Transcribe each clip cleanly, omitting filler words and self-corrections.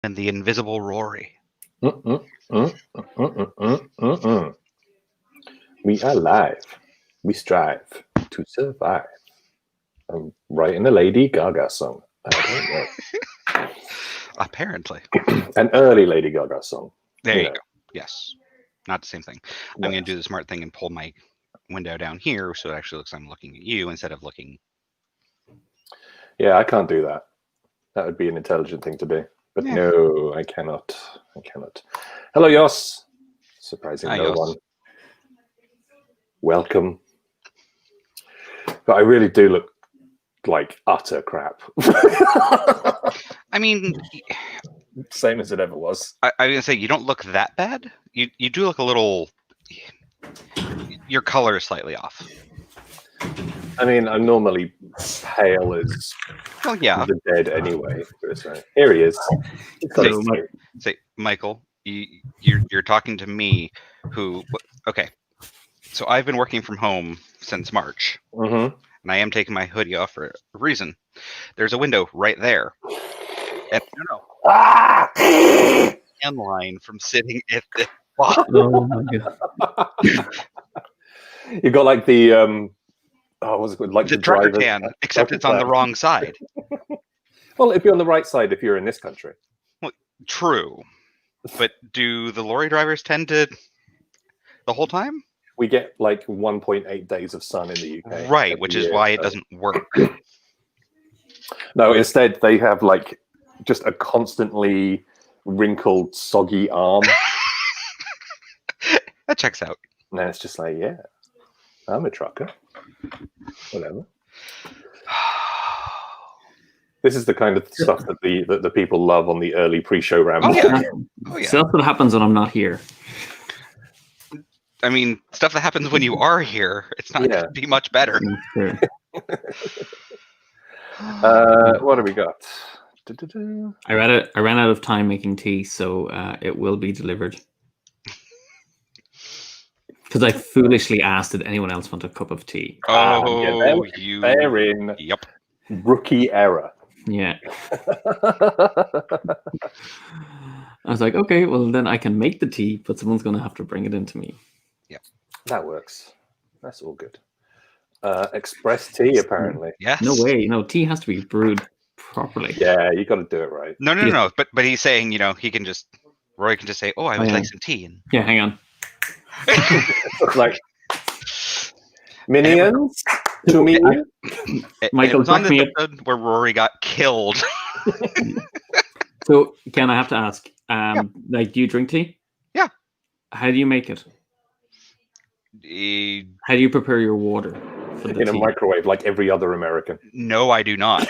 And the invisible Rory. Mm, mm, mm, mm. We are live. We strive to survive. I'm writing a Lady Gaga song. I don't know. Apparently. An early Lady Gaga song. There you go. Yes. Not the same thing. I'm No. going to do the smart thing and pull my window down here so it actually looks like I'm looking at you instead of looking. Yeah, I can't do that. That would be an intelligent thing to do. But no, I cannot. I cannot. Hello, Yoss. Surprising Hi, no Yoss. one. Welcome. But I really do look like utter crap. I mean, same as it ever was. I was going to say, you don't look that bad. You do look a little... Your color is slightly off. I mean, I'm normally pale as the dead anyway. Here he is. Say, Michael, you're talking to me who... Okay, so I've been working from home since March. Mm-hmm. And I am taking my hoodie off for a reason. There's a window right there. And landline from sitting at the bottom. Oh my god! You got like the what's it called? Like the trucker tan, except it's on the wrong side. Well, it'd be on the right side if you're in this country. Well, true, but do the lorry drivers tend to the whole time? We get like 1.8 days of sun in the UK. Right, which is why it doesn't work. No, instead they have like just a constantly wrinkled, soggy arm. That checks out. And it's just like, yeah, I'm a trucker. Whatever. This is the kind of stuff that the people love on the early pre-show ramble. Oh, yeah. Stuff that happens when I'm not here. I mean, stuff that happens when you are here. It's not going to be much better. What do we got? I ran out of time making tea, so it will be delivered. Because I foolishly asked, did anyone else want a cup of tea? Oh, they're in rookie error. Yeah. I was like, okay, well then I can make the tea, but someone's going to have to bring it in to me. Yep. That works. That's all good. Express tea, apparently. Yes. No way. No, tea has to be brewed properly. Yeah, you got to do it right. No. But he's saying, Roy can just say, oh, I would like some tea. And... Yeah, hang on. Like minions to me. Michael, it was on the episode where Rory got killed. So, Ken, I have to ask, like, do you drink tea? Yeah. How do you make it? How do you prepare your water for the in tea? A microwave, like every other American? No, I do not.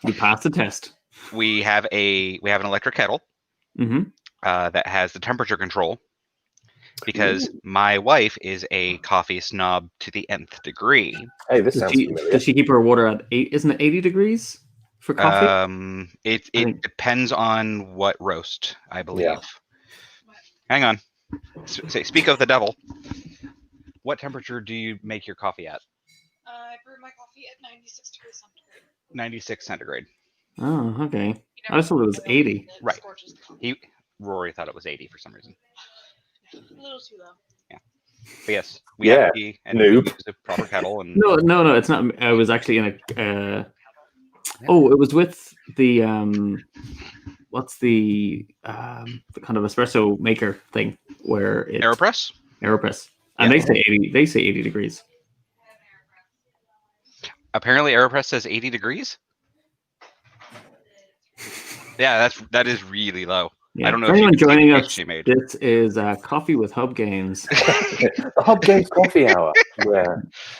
You passed the test. We have an electric kettle that has the temperature control. Because my wife is a coffee snob to the nth degree. Hey, this sounds familiar. Does she keep her water at 8? Isn't it 80 degrees for coffee? It depends on what roast, I believe. Yeah. Hang on. Speak of the devil. What temperature do you make your coffee at? I brew my coffee at 96 degrees centigrade. 96 centigrade. Oh, okay. I just thought it was 80. Right. Rory thought it was 80 for some reason. A little too low. Yeah. But yes, we have tea and we use a proper kettle. And No, it's not. I was actually in a. It was with the what's the kind of espresso maker thing where it's AeroPress, and they say 80. They say 80 degrees. Apparently, AeroPress says 80 degrees. Yeah, that is really low. Yeah. I don't know if anyone joining us. Made. This is Coffee with Hub Games. The Hub Games Coffee Hour. Yeah.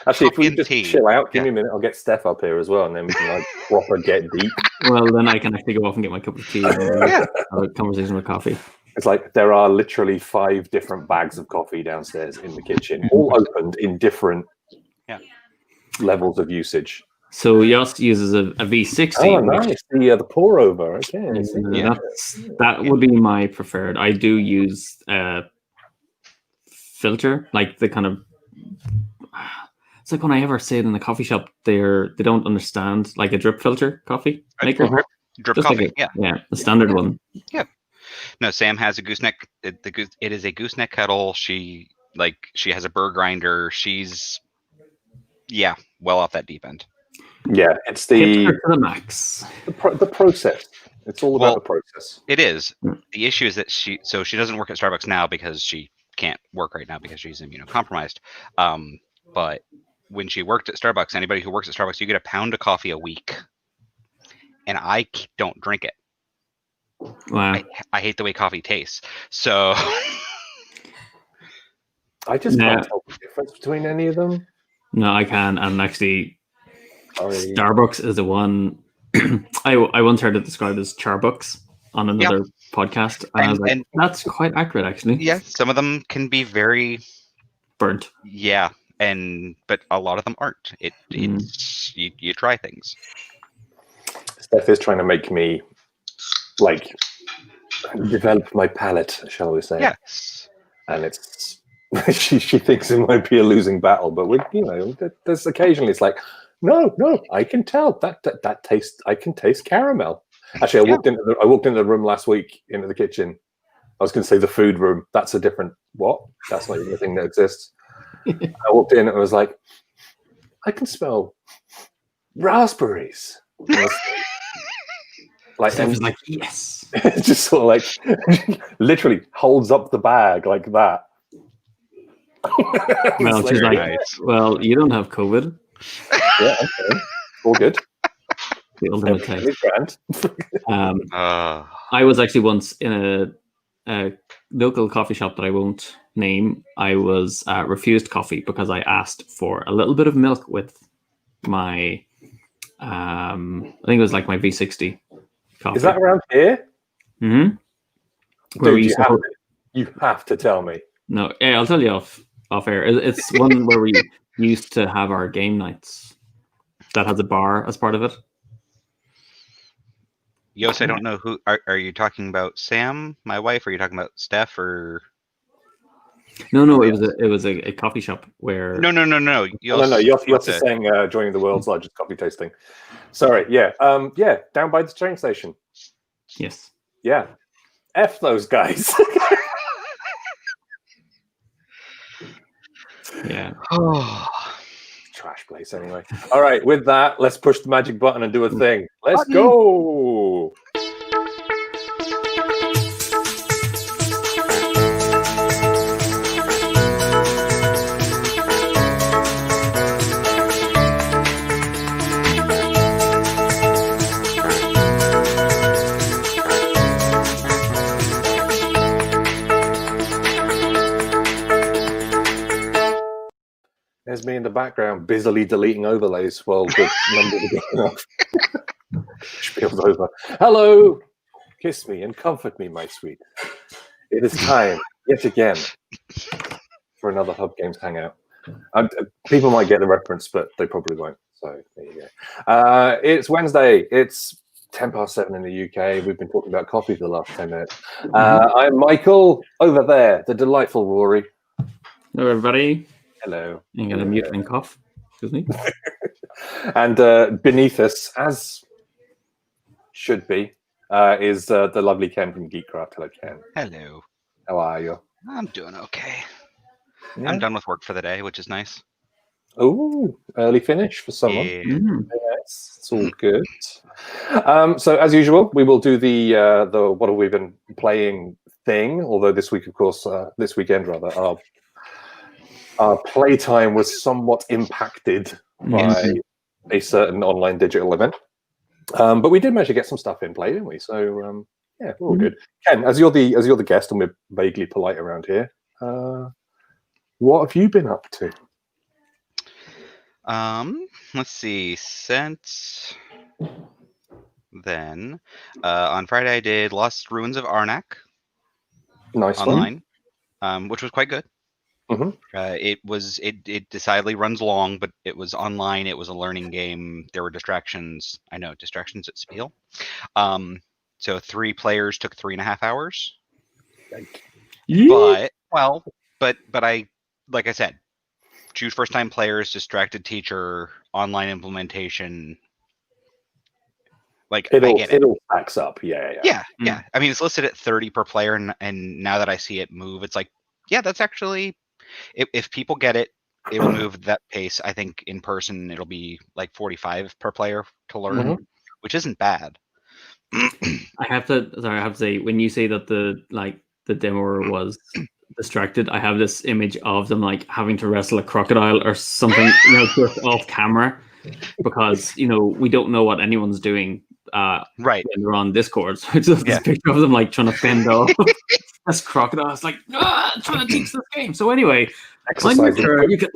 Actually, if we just chill out, give me a minute. I'll get Steph up here as well, and then we can like proper get deep. Well, then I can actually go off and get my cup of tea and have a conversation with coffee. It's like there are literally 5 different bags of coffee downstairs in the kitchen, all opened in different levels of usage. So Yoss uses a V60. Oh, nice. The pour over. Okay. That would be my preferred. I do use filter, like the kind of. It's like when I ever say it in a coffee shop, they don't understand like a drip filter coffee maker. drip Just coffee. like the standard one. Yeah. No, Sam has a gooseneck. It is a gooseneck kettle. She has a burr grinder. She's well off that deep end. Yeah, it's the max. The process. It's all about the process. It is. The issue is that she doesn't work at Starbucks now because she can't work right now because she's immunocompromised. But when she worked at Starbucks, anybody who works at Starbucks, you get a pound of coffee a week, and I don't drink it. Wow. I hate the way coffee tastes. So I just can't tell the difference between any of them. No, I can. And actually, Starbucks is the one I once heard it described as Charbucks on another podcast. And I was like, that's quite accurate, actually. Yeah, some of them can be very burnt. Yeah, but a lot of them aren't. It's you try things. Steph is trying to make me develop my palate, shall we say? Yes. And it's she thinks it might be a losing battle, but there's occasionally it's like, no, I can tell that taste. I can taste caramel. Actually, I walked into the room last week, into the kitchen. I was going to say the food room. That's a different what? That's not even a thing that exists. I walked in and I was like, I can smell raspberries. Steph was like, yes. Just sort of literally holds up the bag like that. Well, she's like, well, you don't have COVID. Yeah, okay. All good. The ultimate test. I was actually once in a local coffee shop that I won't name. I was refused coffee because I asked for a little bit of milk with my, I think it was like my V60 coffee. Is that around here? Mm-hmm. Dude, you have to tell me. No, I'll tell you off air. It's one where we used to have our game nights. That has a bar as part of it. Yos, I don't know who. Are you talking about Sam, my wife? Or are you talking about Steph or? No. It was a coffee shop where. No. Yos is saying joining the world's largest coffee tasting. Sorry, yeah, down by the train station. Yes. Yeah, F those guys. Yeah. Trash place anyway. All right, with that, let's push the magic button and do a thing. Let's go. There's me in the background, busily deleting overlays while the numbers are going off. Spiel's over. Hello, kiss me and comfort me, my sweet. It is time, yet again, for another Hub Games Hangout. People might get the reference, but they probably won't. So there you go. It's Wednesday. It's 7:10 in the UK. We've been talking about coffee for the last 10 minutes. I'm Michael, over there, the delightful Rory. Hello, everybody. Hello. I'm going to mute and cough. Excuse me. And beneath us, as should be, is the lovely Ken from Geekcraft. Hello, Ken. Hello. How are you? I'm doing okay. Yeah. I'm done with work for the day, which is nice. Oh, early finish for someone. Yeah. Yes, it's all good. So as usual, we will do the what have we been playing thing. Although this week, of course, this weekend rather, our playtime was somewhat impacted by a certain online digital event. But we did manage to get some stuff in play, didn't we? So yeah, we're all good. Ken, as you're the guest and we're vaguely polite around here, what have you been up to? Let's see. Since then, on Friday I did Lost Ruins of Arnak. Nice online, which was quite good. Mm-hmm. It decidedly runs long, but it was online. It was a learning game. There were distractions. I know, distractions at Spiel. So 3 players took 3.5 hours. Yeah. But I, like I said, choose first time players, distracted teacher, online implementation. Like It I all get it. stacks up. Yeah. Yeah. I mean, it's listed at 30 per player, and now that I see it move, it's like, yeah, that's actually if people get it, it'll move that pace. I think in person it'll be like 45 per player to learn, which isn't bad. I have to say, when you say that the demoer was distracted, I have this image of them like having to wrestle a crocodile or something, just off camera, because we don't know what anyone's doing Right. when they're on Discord. So it's just this picture of them like trying to fend off this crocodile. It's like, trying to teach this game. So anyway, on your turn, you can.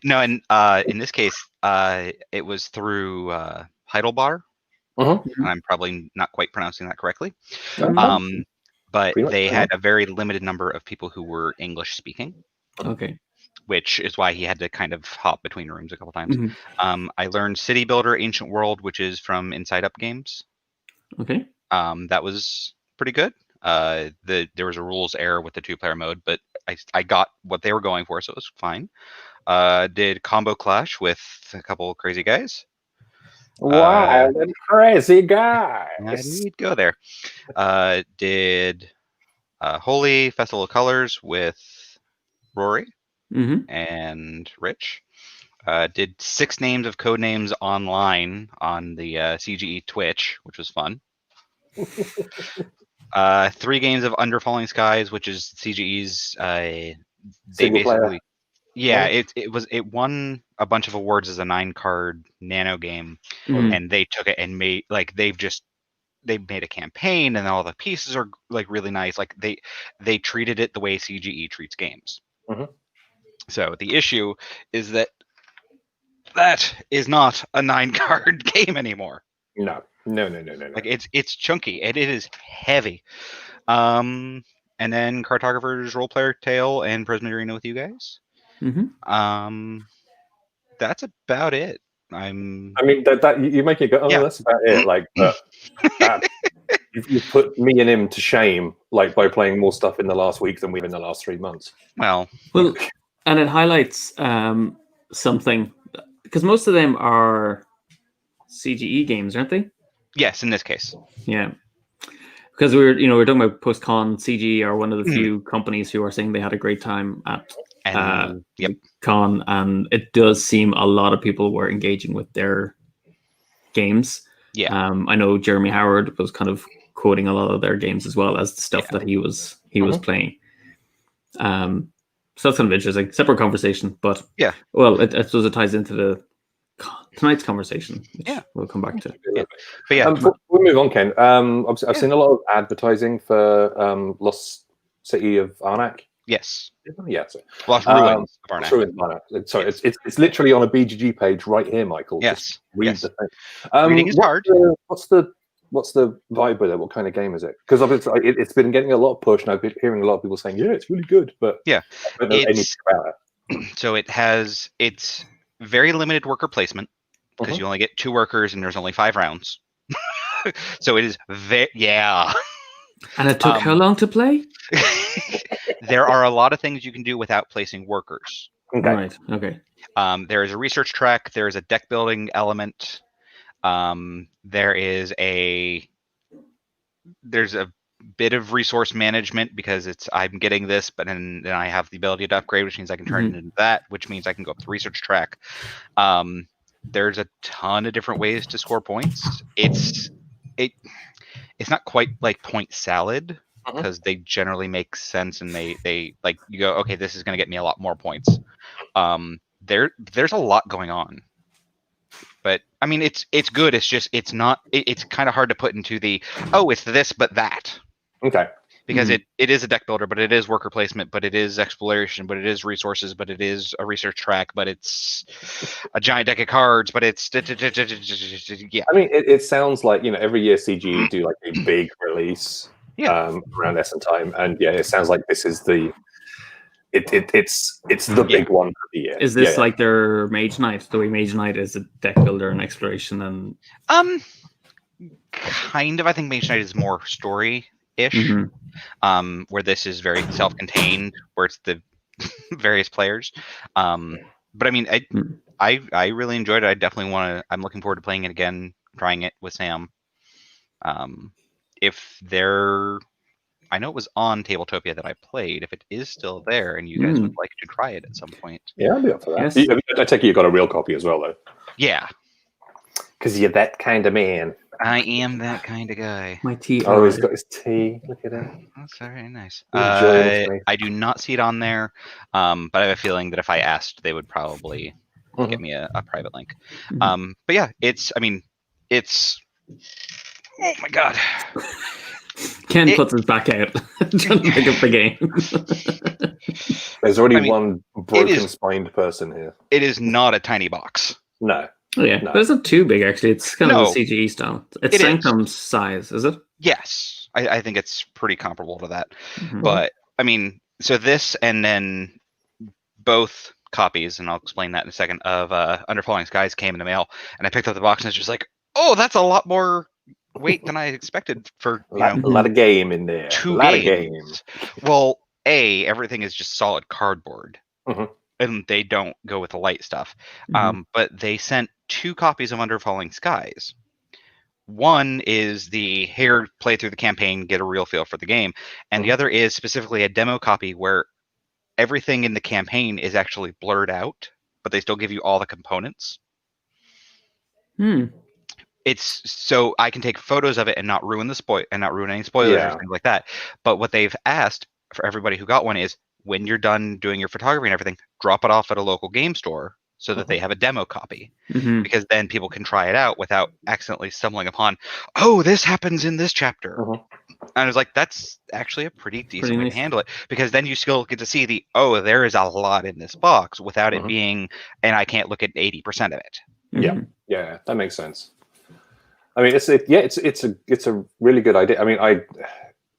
No, and in this case, it was through Heidelbar. And I'm probably not quite pronouncing that correctly. But they had a very limited number of people who were English speaking. Okay. Which is why he had to kind of hop between rooms a couple times. I learned City Builder Ancient World, which is from Inside Up Games. Okay. That was pretty good. There was a rules error with the 2-player mode, but I got what they were going for, so it was fine. Did Combo Clash with a couple crazy guys. Wild and crazy guys. I knew you'd go there. Did Holy Festival of Colors with Rory and Rich. Did 6 names of Codenames online on the CGE Twitch, which was fun. 3 games of Under Falling Skies, which is CGE's. They Single basically, player. yeah, it won a bunch of awards as a 9-card nano game, and they took it and made they made a campaign, and all the pieces are like really nice. Like they treated it the way CGE treats games. So the issue is that is not a 9-card game anymore. No. Like it's chunky and it is heavy. And then Cartographer's Role Player Tale and Prisoner Arena with you guys. That's about it. I mean, that you make it go. Oh, that's about it. Like, that you've put me and him to shame, like by playing more stuff in the last week than we've in the last 3 months. Well, and it highlights something, because most of them are CGE games, aren't they? Yes, in this case. Yeah. Because we're talking about PostCon. CGE are one of the few companies who are saying they had a great time at con, and it does seem a lot of people were engaging with their games. Yeah. I know Jeremy Howard was kind of quoting a lot of their games as well as the stuff that he was playing. So that's kind of interesting. Separate conversation, but well, it suppose it ties into tonight's conversation, which we'll come back to. But we'll move on, Ken. I've seen a lot of advertising for Lost City of Arnak. Yes. Yeah. Lost Ruins of Arnak. Ruins of Arnak. Sorry, it's literally on a BGG page right here, Michael. Yes. Just read the thing. Reading is hard. What's the vibe with it? What kind of game is it? Because it's been getting a lot of push, and I've been hearing a lot of people saying, "Yeah, it's really good," but I don't know anything about it. So it's very limited worker placement, because you only get 2 workers and there's only 5 rounds. So it is And it took how long to play? There are a lot of things you can do without placing workers. Right. Okay. There is a research track. There is a deck building element. There's a bit of resource management, because I'm getting this, but then I have the ability to upgrade, which means I can turn it into that, which means I can go up the research track. There's a ton of different ways to score points. It's not quite like point salad, because they generally make sense, and they like, you go, okay, this is going to get me a lot more points. There's a lot going on. But I mean, it's good. It's just it's kind of hard to put into the it's this but that. Okay. Because it is a deck builder, but it is worker placement, but it is exploration, but it is resources, but it is a research track, but it's a giant deck of cards, but it's yeah. I mean, it sounds like every year CGE do like a big release around Essen time, and it sounds like this is the it's the big one for the year. Is this like their Mage Knight? The way Mage Knight is a deck builder and exploration, and kind of. I think Mage Knight is more story-ish, where this is very self-contained, where it's the various players. But I mean, I really enjoyed it. I definitely I'm looking forward to playing it again trying it with Sam. If they're, I know it was on Tabletopia that I played. If it is still there and you guys would like to try it at some point. Yeah, I'll be up for that. Yes. I take it you got a real copy as well, though. Yeah. Because you're that kind of man. I am that kind of guy. My tea. Oh, he's got his tea. Look at him. That's very nice. Enjoying his I do not see it on there, but I have a feeling that if I asked, they would probably get me a private link. Mhm. But yeah, it's. Oh my god. Ken puts his back out trying to pick up the game. There's already one broken-spined person here. It is not a tiny box. No. Oh, yeah, No. but it's not too big, actually. It's kind of a CGE style. It's It is. Sanctum's size, is it? Yes, I think it's pretty comparable to that. Mhm. But I mean, so this and then both copies, and I'll explain that in a second, of Under Falling Skies came in the mail, and I picked up the box and it's just like, oh, that's a lot more weight than I expected for a lot of game in there. Two a lot games. Of game. Well, everything is just solid cardboard, Mhm. and they don't go with the light stuff. Mhm. But they sent 2 copies of Under Falling Skies. One is the here, play through the campaign, get a real feel for the game, and the other is specifically a demo copy where everything in the campaign is actually blurred out, but they still give you all the components. It's so I can take photos of it and not ruin any spoilers or things like that. But what they've asked for everybody who got one is when you're done doing your photography and everything, drop it off at a local game store so that they have a demo copy, because then people can try it out without accidentally stumbling upon, oh, this happens in this chapter. And I was like, that's actually a pretty decent way to handle it, because then you still get to see there is a lot in this box without it being, and I can't look at 80% of it. Yeah, that makes sense. I mean, it's a really good idea. I mean,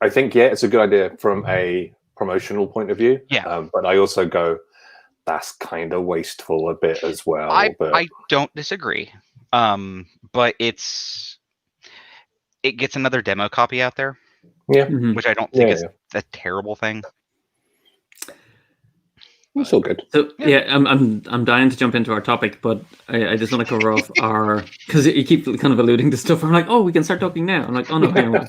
I think it's a good idea from a promotional point of view. Yeah. But I also go, that's kind of wasteful a bit as well. I don't disagree. But it gets another demo copy out there. Yeah. Which I don't think is a terrible thing. It's all good. So I'm dying to jump into our topic, but I just want to cover off our, because you keep kind of alluding to stuff. I'm like, oh, we can start talking now. I'm like, oh no, hang on.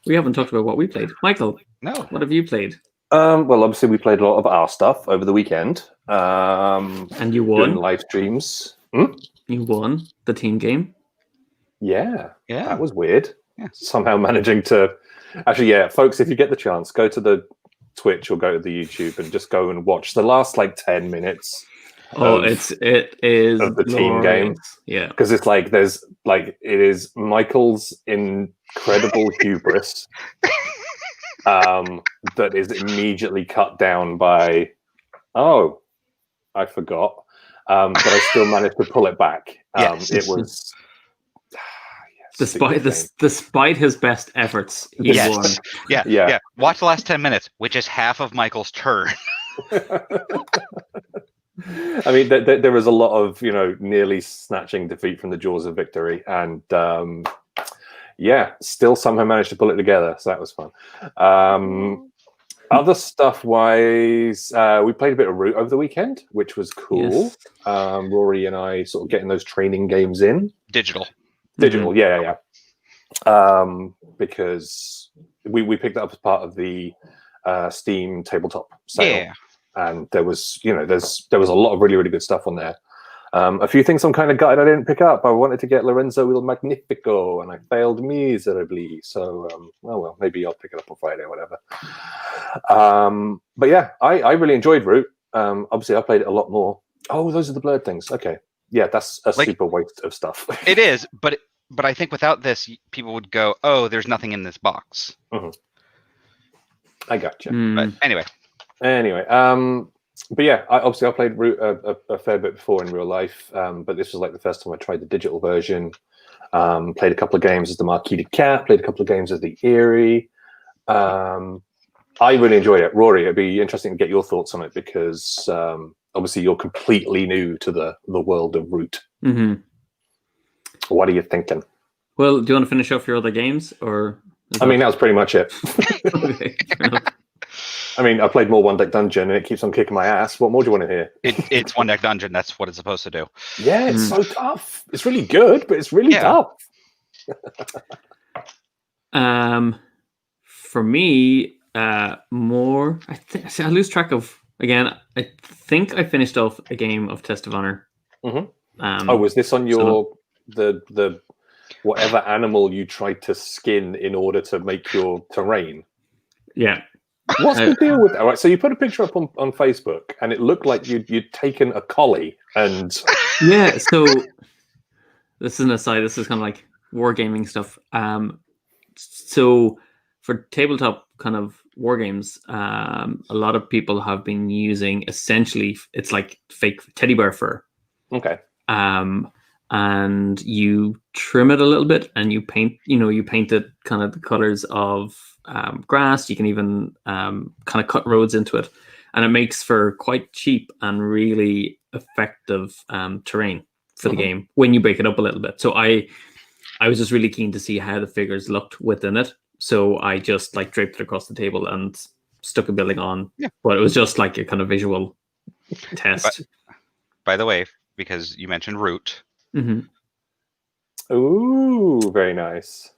We haven't talked about what we played. Michael, what have you played? Well, obviously we played a lot of our stuff over the weekend. And you won doing live streams. You won the team game. Yeah, yeah, that was weird. Yeah. Somehow managing to actually, folks, if you get the chance, go to the Twitch or go to the YouTube and just go and watch the last 10 minutes. It is of the team game. Yeah, because it's it is Michael's incredible hubris that is immediately cut down by I forgot, but I still managed to pull it back. It was despite his best efforts, he won. Yeah. Watch the last 10 minutes, which is half of Michael's turn. I mean, there was a lot of nearly snatching defeat from the jaws of victory, and still somehow managed to pull it together. So that was fun. Other stuff wise, we played a bit of Root over the weekend, which was cool. Yes. Rory and I sort of getting those training games in. Digital, yeah. Because we picked that up as part of the Steam tabletop sale, and there was there was a lot of really, really good stuff on there. A few things I'm kind of gutted I didn't pick up. I wanted to get Lorenzo Il Magnifico, and I failed miserably. So, well, maybe I'll pick it up on Friday or whatever. But yeah, I really enjoyed Root. Obviously, I played it a lot more. Oh, those are the blurred things. Okay. Yeah, that's a super waste of stuff. It is, but I think without this, people would go, oh, there's nothing in this box. I gotcha. But anyway. But yeah, I played Root a fair bit before in real life, but this was the first time I tried the digital version. Played a couple of games as the Marquis Cat, played a couple of games as the Eerie. I really enjoyed it. Rory, it'd be interesting to get your thoughts on it, because obviously you're completely new to the world of Root. What are you thinking? Well, do you want to finish off your other games, or? I mean, that was pretty much it. Okay. I mean, I played more One Deck Dungeon, and it keeps on kicking my ass. What more do you want to hear? It's One Deck Dungeon. That's what it's supposed to do. Yeah, it's so tough. It's really good, but it's really tough. For me, more. I lose track of. Again, I think I finished off a game of Test of Honor. Mm-hmm. Was this on your the whatever animal you tried to skin in order to make your terrain? Yeah. What's the deal with that? All right, so you put a picture up on Facebook, and it looked like you'd taken a collie and. Yeah. So this is an aside. This is kind of like wargaming stuff. So for tabletop kind of war games, a lot of people have been using essentially it's like fake teddy bear fur. Okay. And you trim it a little bit, and you paint it kind of the colors of grass. You can even kind of cut roads into it, and it makes for quite cheap and really effective terrain for the game when you break it up a little bit. So I was just really keen to see how the figures looked within it. So I just like draped it across the table and stuck a building on. Yeah. But it was just like a kind of visual test. By the way, because you mentioned Root. Mm-hmm. Ooh, very nice.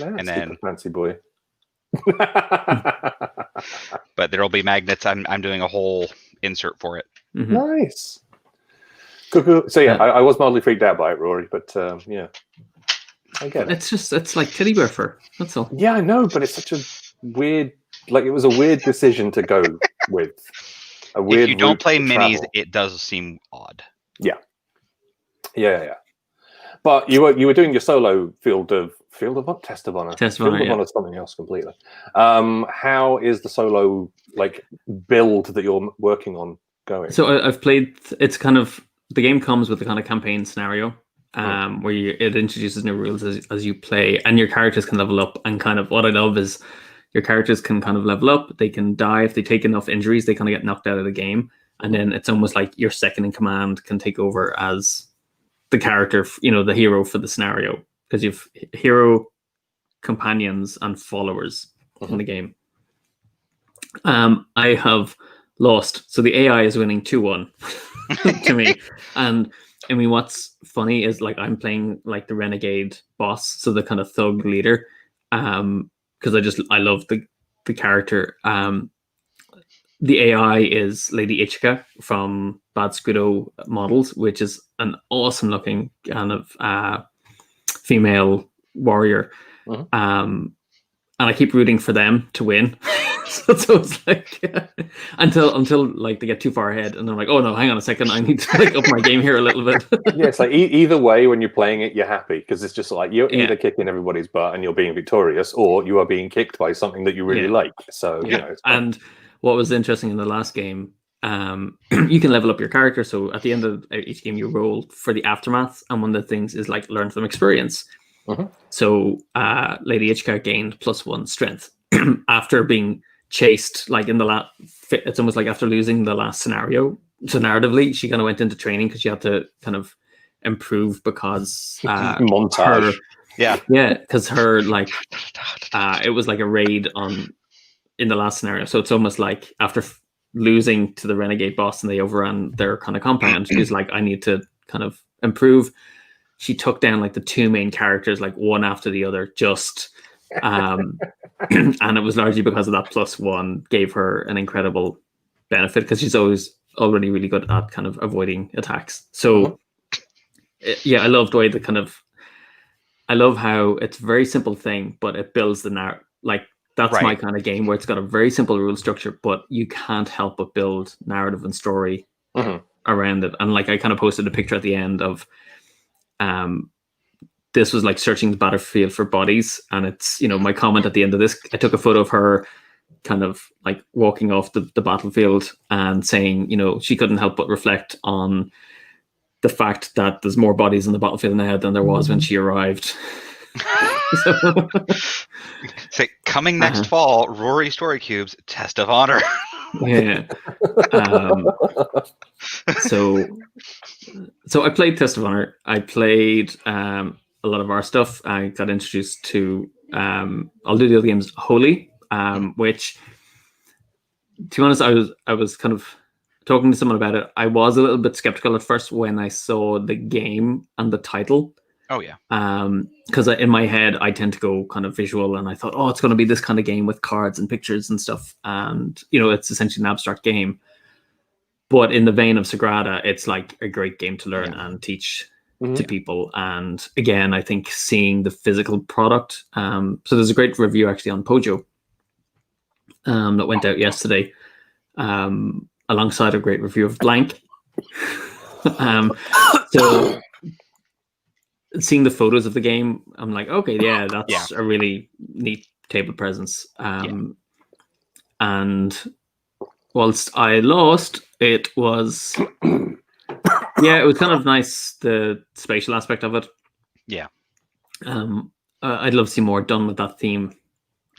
And then fancy boy. But there'll be magnets. I'm doing a whole insert for it. Mm-hmm. Nice. Cool. So yeah, I was mildly freaked out by it, Rory, but yeah. I get it. It's like teddy bear fur. That's all. Yeah, I know, but it's such a weird. Like it was a weird decision to go with. A weird. If you don't play minis, it does seem odd. Yeah. But you were doing your solo field of what? Test of Honor. Test of Honor. Field of Honor is something else completely. How is the solo like build that you're working on going? So I've played. It's kind of the game comes with a kind of campaign scenario. Where it introduces new rules as you play, and your characters can level up. And kind of what I love is your characters can kind of level up. They can die if they take enough injuries. They kind of get knocked out of the game, and then it's almost like your second in command can take over as the character, the hero for the scenario, because you've hero, companions, and followers in the game. I have lost, so the AI is winning 2-1 to me, and. I mean, what's funny is like I'm playing like the renegade boss, so the kind of thug leader, because I love the character. The AI is Lady Ichika from Bad Scudo Models, which is an awesome looking kind of female warrior, and I keep rooting for them to win. So it's like until like they get too far ahead, and I'm like, oh no, hang on a second, I need to like up my game here a little bit. Yeah, it's like either way, when you're playing it, you're happy because it's just like you're either kicking everybody's butt and you're being victorious, or you are being kicked by something that you really like. So you know. And what was interesting in the last game, you can level up your character. So at the end of each game, you roll for the aftermath, and one of the things is like learn from experience. So Lady Ichika gained +1 strength after being chased, like in the last. It's almost like after losing the last scenario. So narratively, she kind of went into training because she had to kind of improve because montage. Because her like it was like a raid in the last scenario. So it's almost like after losing to the renegade boss and they overran their kind of compound, she's like, I need to kind of improve. She took down like the two main characters, like one after the other, just and it was largely because of that +1 gave her an incredible benefit because she's already really good at kind of avoiding attacks. So yeah, I love the way I love how it's a very simple thing, but it builds the narrative. Like that's my kind of game where it's got a very simple rule structure, but you can't help but build narrative and story around it. And like I kind of posted a picture at the end of this was like searching the battlefield for bodies, and it's my comment at the end of this, I took a photo of her kind of like walking off the battlefield and saying she couldn't help but reflect on the fact that there's more bodies on the battlefield now than there was when she arrived. So, coming next fall, Rory Story Cubes Test of Honor. Yeah. So I played Test of Honor. I played a lot of our stuff. I got introduced to I'll do the other games, Holy, which to be honest, I was kind of talking to someone about it. I was a little bit skeptical at first when I saw the game and the title. Oh yeah. Because in my head I tend to go kind of visual, and I thought, oh, it's going to be this kind of game with cards and pictures and stuff, and it's essentially an abstract game. But in the vein of Sagrada, it's like a great game to learn and teach to people. And again, I think seeing the physical product. So there's a great review actually on Pojo that went out yesterday, alongside a great review of Blank. So seeing the photos of the game, I'm like, okay, yeah, that's a really neat table presence. And whilst I lost, it was it was kind of nice, the spatial aspect of it. Yeah. I'd love to see more done with that theme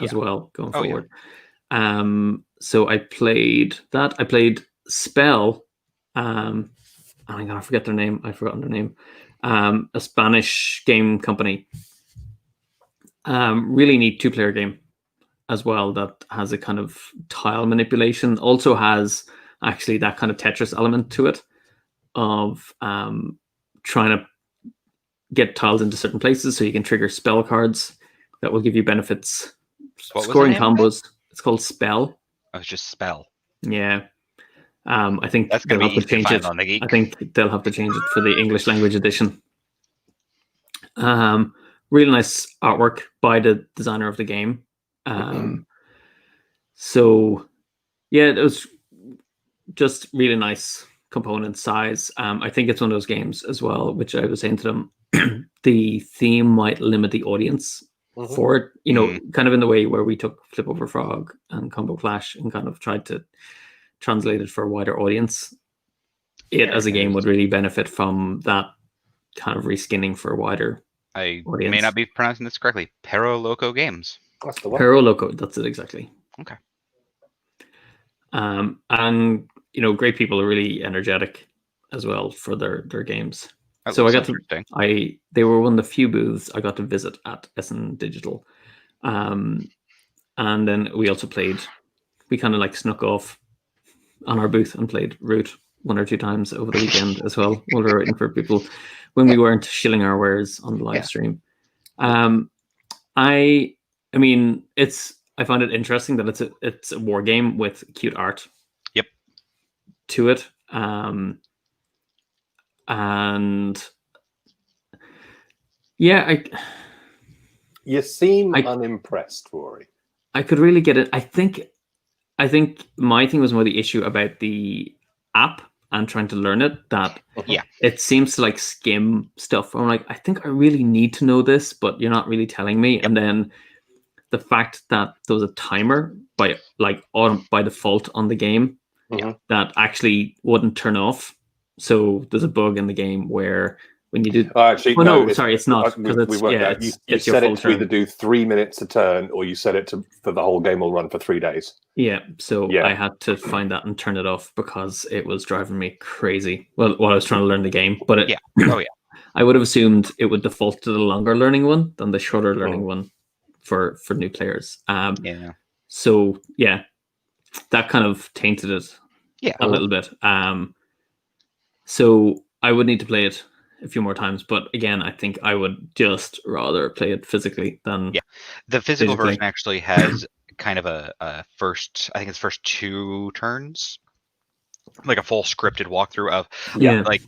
as well going forward. So I played that. I played Spell. I'm gonna forget their name. I've forgotten their name. A Spanish game company. Really neat 2-player game as well, that has a kind of tile manipulation. Also has actually that kind of Tetris element to it, of trying to get tiles into certain places so you can trigger spell cards that will give you benefits. Scoring combos. It's called Spell. Oh, it's just Spell. Yeah. I think that's going to be easy to find on the Geek. I think they'll have to change it for the English language edition. Really nice artwork by the designer of the game. So yeah, it was just really nice component size. I think it's one of those games as well, which I was saying to them, the theme might limit the audience for it, kind of in the way where we took Flip Over Frog and Combo Clash and kind of tried to translate it for a wider audience. It as a game would really benefit from that kind of reskinning for a wider audience. May not be pronouncing this correctly. Pero Loco Games. That's the one. Pero Loco, that's it exactly. Okay. And great people are really energetic as well for their games. That so I got they were one of the few booths I got to visit at Essen Digital. And then we also we kind of like snuck off on our booth and played Root 1 or 2 times over the weekend as well, while we were waiting for people when we weren't shilling our wares on the live stream. I mean, I find it interesting that it's a war game with cute art. Yep. To it. And yeah, you seem unimpressed, Rory. I could really get it. I think my thing was more the issue about the app and trying to learn it, that it seems to like skim stuff. I'm like, I think I really need to know this, but you're not really telling me. Yep. And then the fact that there was a timer by default on the game that actually wouldn't turn off. So there's a bug in the game where when you do, sorry, it's not, because you set it to either do 3 minutes a turn, or you set it for the whole game will run for 3 days. Yeah, so I had to find that and turn it off because it was driving me crazy. Well, while I was trying to learn the game, but I would have assumed it would default to the longer learning one than the shorter learning one for new players. So yeah, that kind of tainted it a little bit. So I would need to play it a few more times, but again, I think I would just rather play it physically than the physical version actually has kind of a first 2 turns, like a full scripted walkthrough of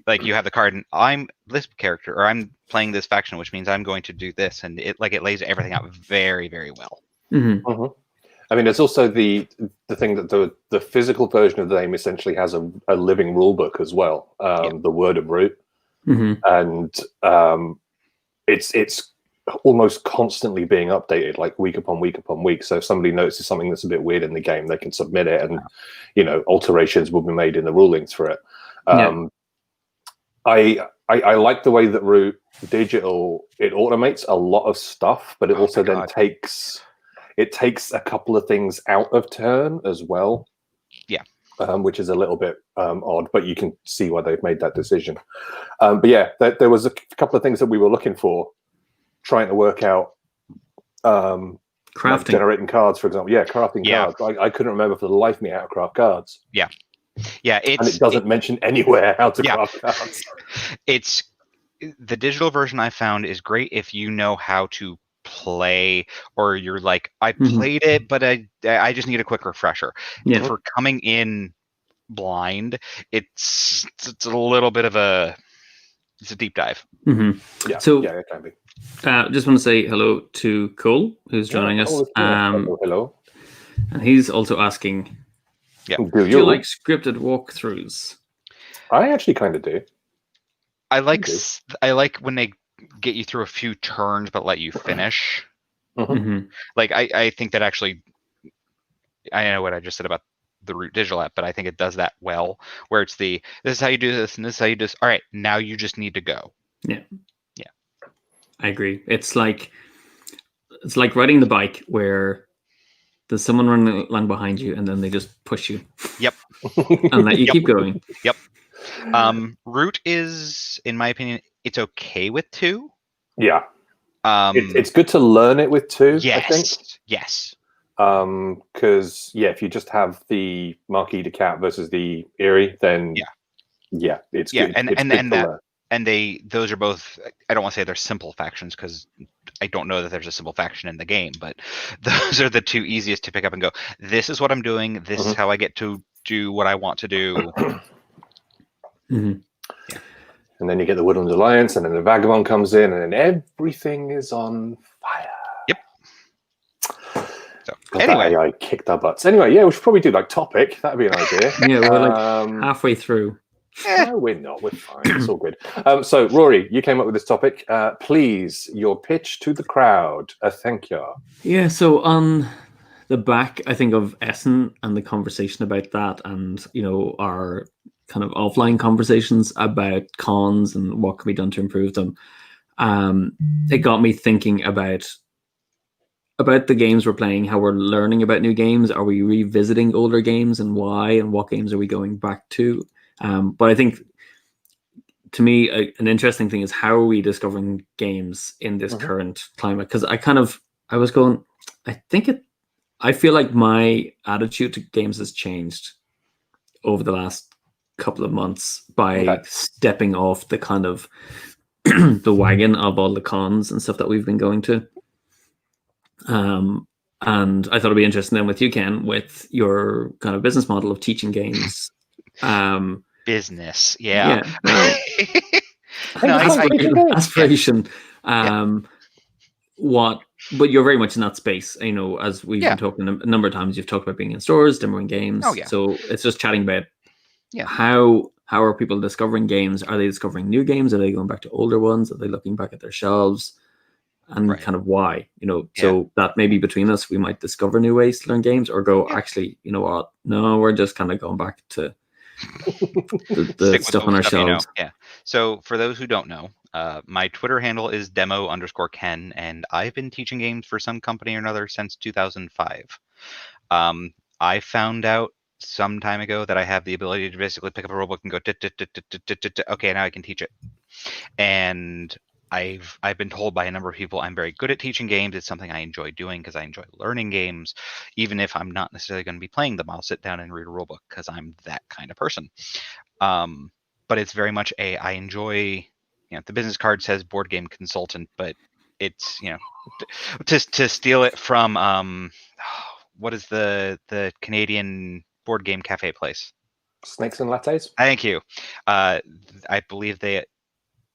like you have the card and I'm this character or I'm playing this faction, which means I'm going to do this, and it lays everything out very, very well. I mean, there's also the thing that the physical version of the game essentially has a living rule book as well, the Word of Root. And it's almost constantly being updated, like week upon week upon week. So if somebody notices something that's a bit weird in the game, they can submit it, and alterations will be made in the rulings for it. I like the way that Root Digital, it automates a lot of stuff, but it also then takes a couple of things out of turn as well. Which is a little bit odd, but you can see why they've made that decision. But yeah, there was a couple of things that we were looking for, trying to work out Crafting. generating cards, for example. Yeah, crafting cards. I couldn't remember for the life of me how to craft cards. Yeah, and it doesn't mention anywhere how to craft cards. It's the digital version I found is great if you know how to play, or you're like, I played it, but I just need a quick refresher. Yeah. For coming in blind, it's a little bit of a deep dive. Mm-hmm. Yeah, it can be. Just want to say hello to Cole, who's joining us. Hello. And he's also asking, do you like scripted walkthroughs? I actually kind of do. I like when they get you through a few turns but let you finish. Like I think that actually, I know what I just said about the Root Digital app, but I think it does that well, where it's this is how you do this and this is how you do this. All right, now you just need to go. Yeah. I agree. It's like riding the bike where there's someone running along behind you and then they just push you. Yep. And let you keep going. Yep. Root is, in my opinion, it's okay with 2. Yeah. It's good to learn it with 2, yes. I think. Yes. Because if you just have the Marquis de Cat versus the Eerie, then it's good. And those are both, I don't want to say they're simple factions because I don't know that there's a simple faction in the game, but those are the 2 easiest to pick up and go, this is what I'm doing, this is how I get to do what I want to do. And then you get the Woodlands Alliance, and then the Vagabond comes in, and then everything is on fire. Yep. So anyway, I kicked our butts. Anyway, we should probably do like topic. That'd be an idea. We're like halfway through. No, we're not. We're fine. It's all good. So, Rory, you came up with this topic. Please, your pitch to the crowd. Thank you. Yeah. So on the back, I think of Essen and the conversation about that, and our kind of offline conversations about cons and what can be done to improve them. It got me thinking about the games we're playing, how we're learning about new games. Are we revisiting older games, and why, and what games are we going back to? But I think, to me, an interesting thing is how are we discovering games in this current climate? Because I was going, I feel like my attitude to games has changed over the last couple of months by stepping off the kind of the wagon of all the cons and stuff that we've been going to. And I thought it'd be interesting then with you, Ken, with your kind of business model of teaching games. Business, aspiration. But you're very much in that space. As we've been talking a number of times, you've talked about being in stores, demoing games. So it's just chatting about how are people discovering games? Are they discovering new games? Are they going back to older ones? Are they looking back at their shelves? And kind of why, so that maybe between us, we might discover new ways to learn games, or go, actually, you know what? No, we're just kind of going back to the stuff on our shelves. So for those who don't know, my Twitter handle is demo_Ken, and I've been teaching games for some company or another since 2005. I found out some time ago that I have the ability to basically pick up a rulebook and go, okay, now I can teach it. And I've been told by a number of people I'm very good at teaching games. It's something I enjoy doing because I enjoy learning games. Even if I'm not necessarily going to be playing them, I'll sit down and read a rulebook because I'm that kind of person. But it's very much I enjoy, the business card says board game consultant, but it's, to steal it from, what is the Canadian board game cafe place? Snakes and Lattes? Thank you. I believe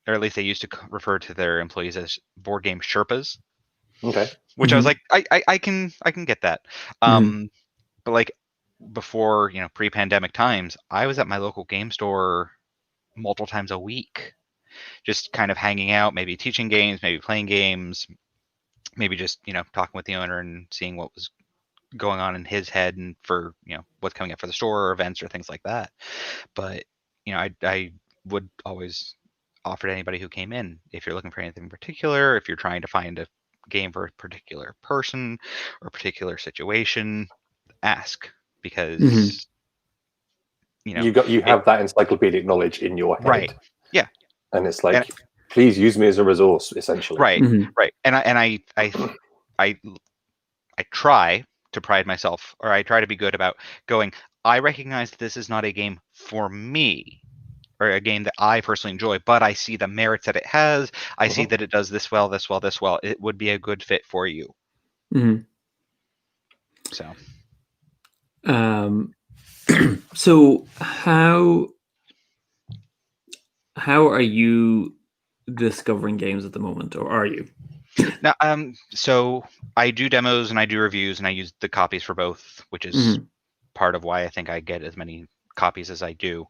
or at least they used to refer to their employees as board game Sherpas. Okay. Which I was like, I can get that. But like before, pre-pandemic times, I was at my local game store multiple times a week, just kind of hanging out, maybe teaching games, maybe playing games, maybe just, talking with the owner and seeing what was going on in his head and for, what's coming up for the store or events or things like that. But, I would always offer to anybody who came in, if you're looking for anything in particular, if you're trying to find a game for a particular person or a particular situation, ask, because you have that encyclopedic knowledge in your head, right? Yeah, and it's like, please use me as a resource, essentially. Right, right. And I try to pride myself, or I try to be good about going, I recognize that this is not a game for me, or a game that I personally enjoy, but I see the merits that it has. I see that it does this well, this well, this well. It would be a good fit for you. Mm-hmm. So, so how are you discovering games at the moment, or are you? now, so I do demos and I do reviews, and I use the copies for both, which is part of why I think I get as many copies as I do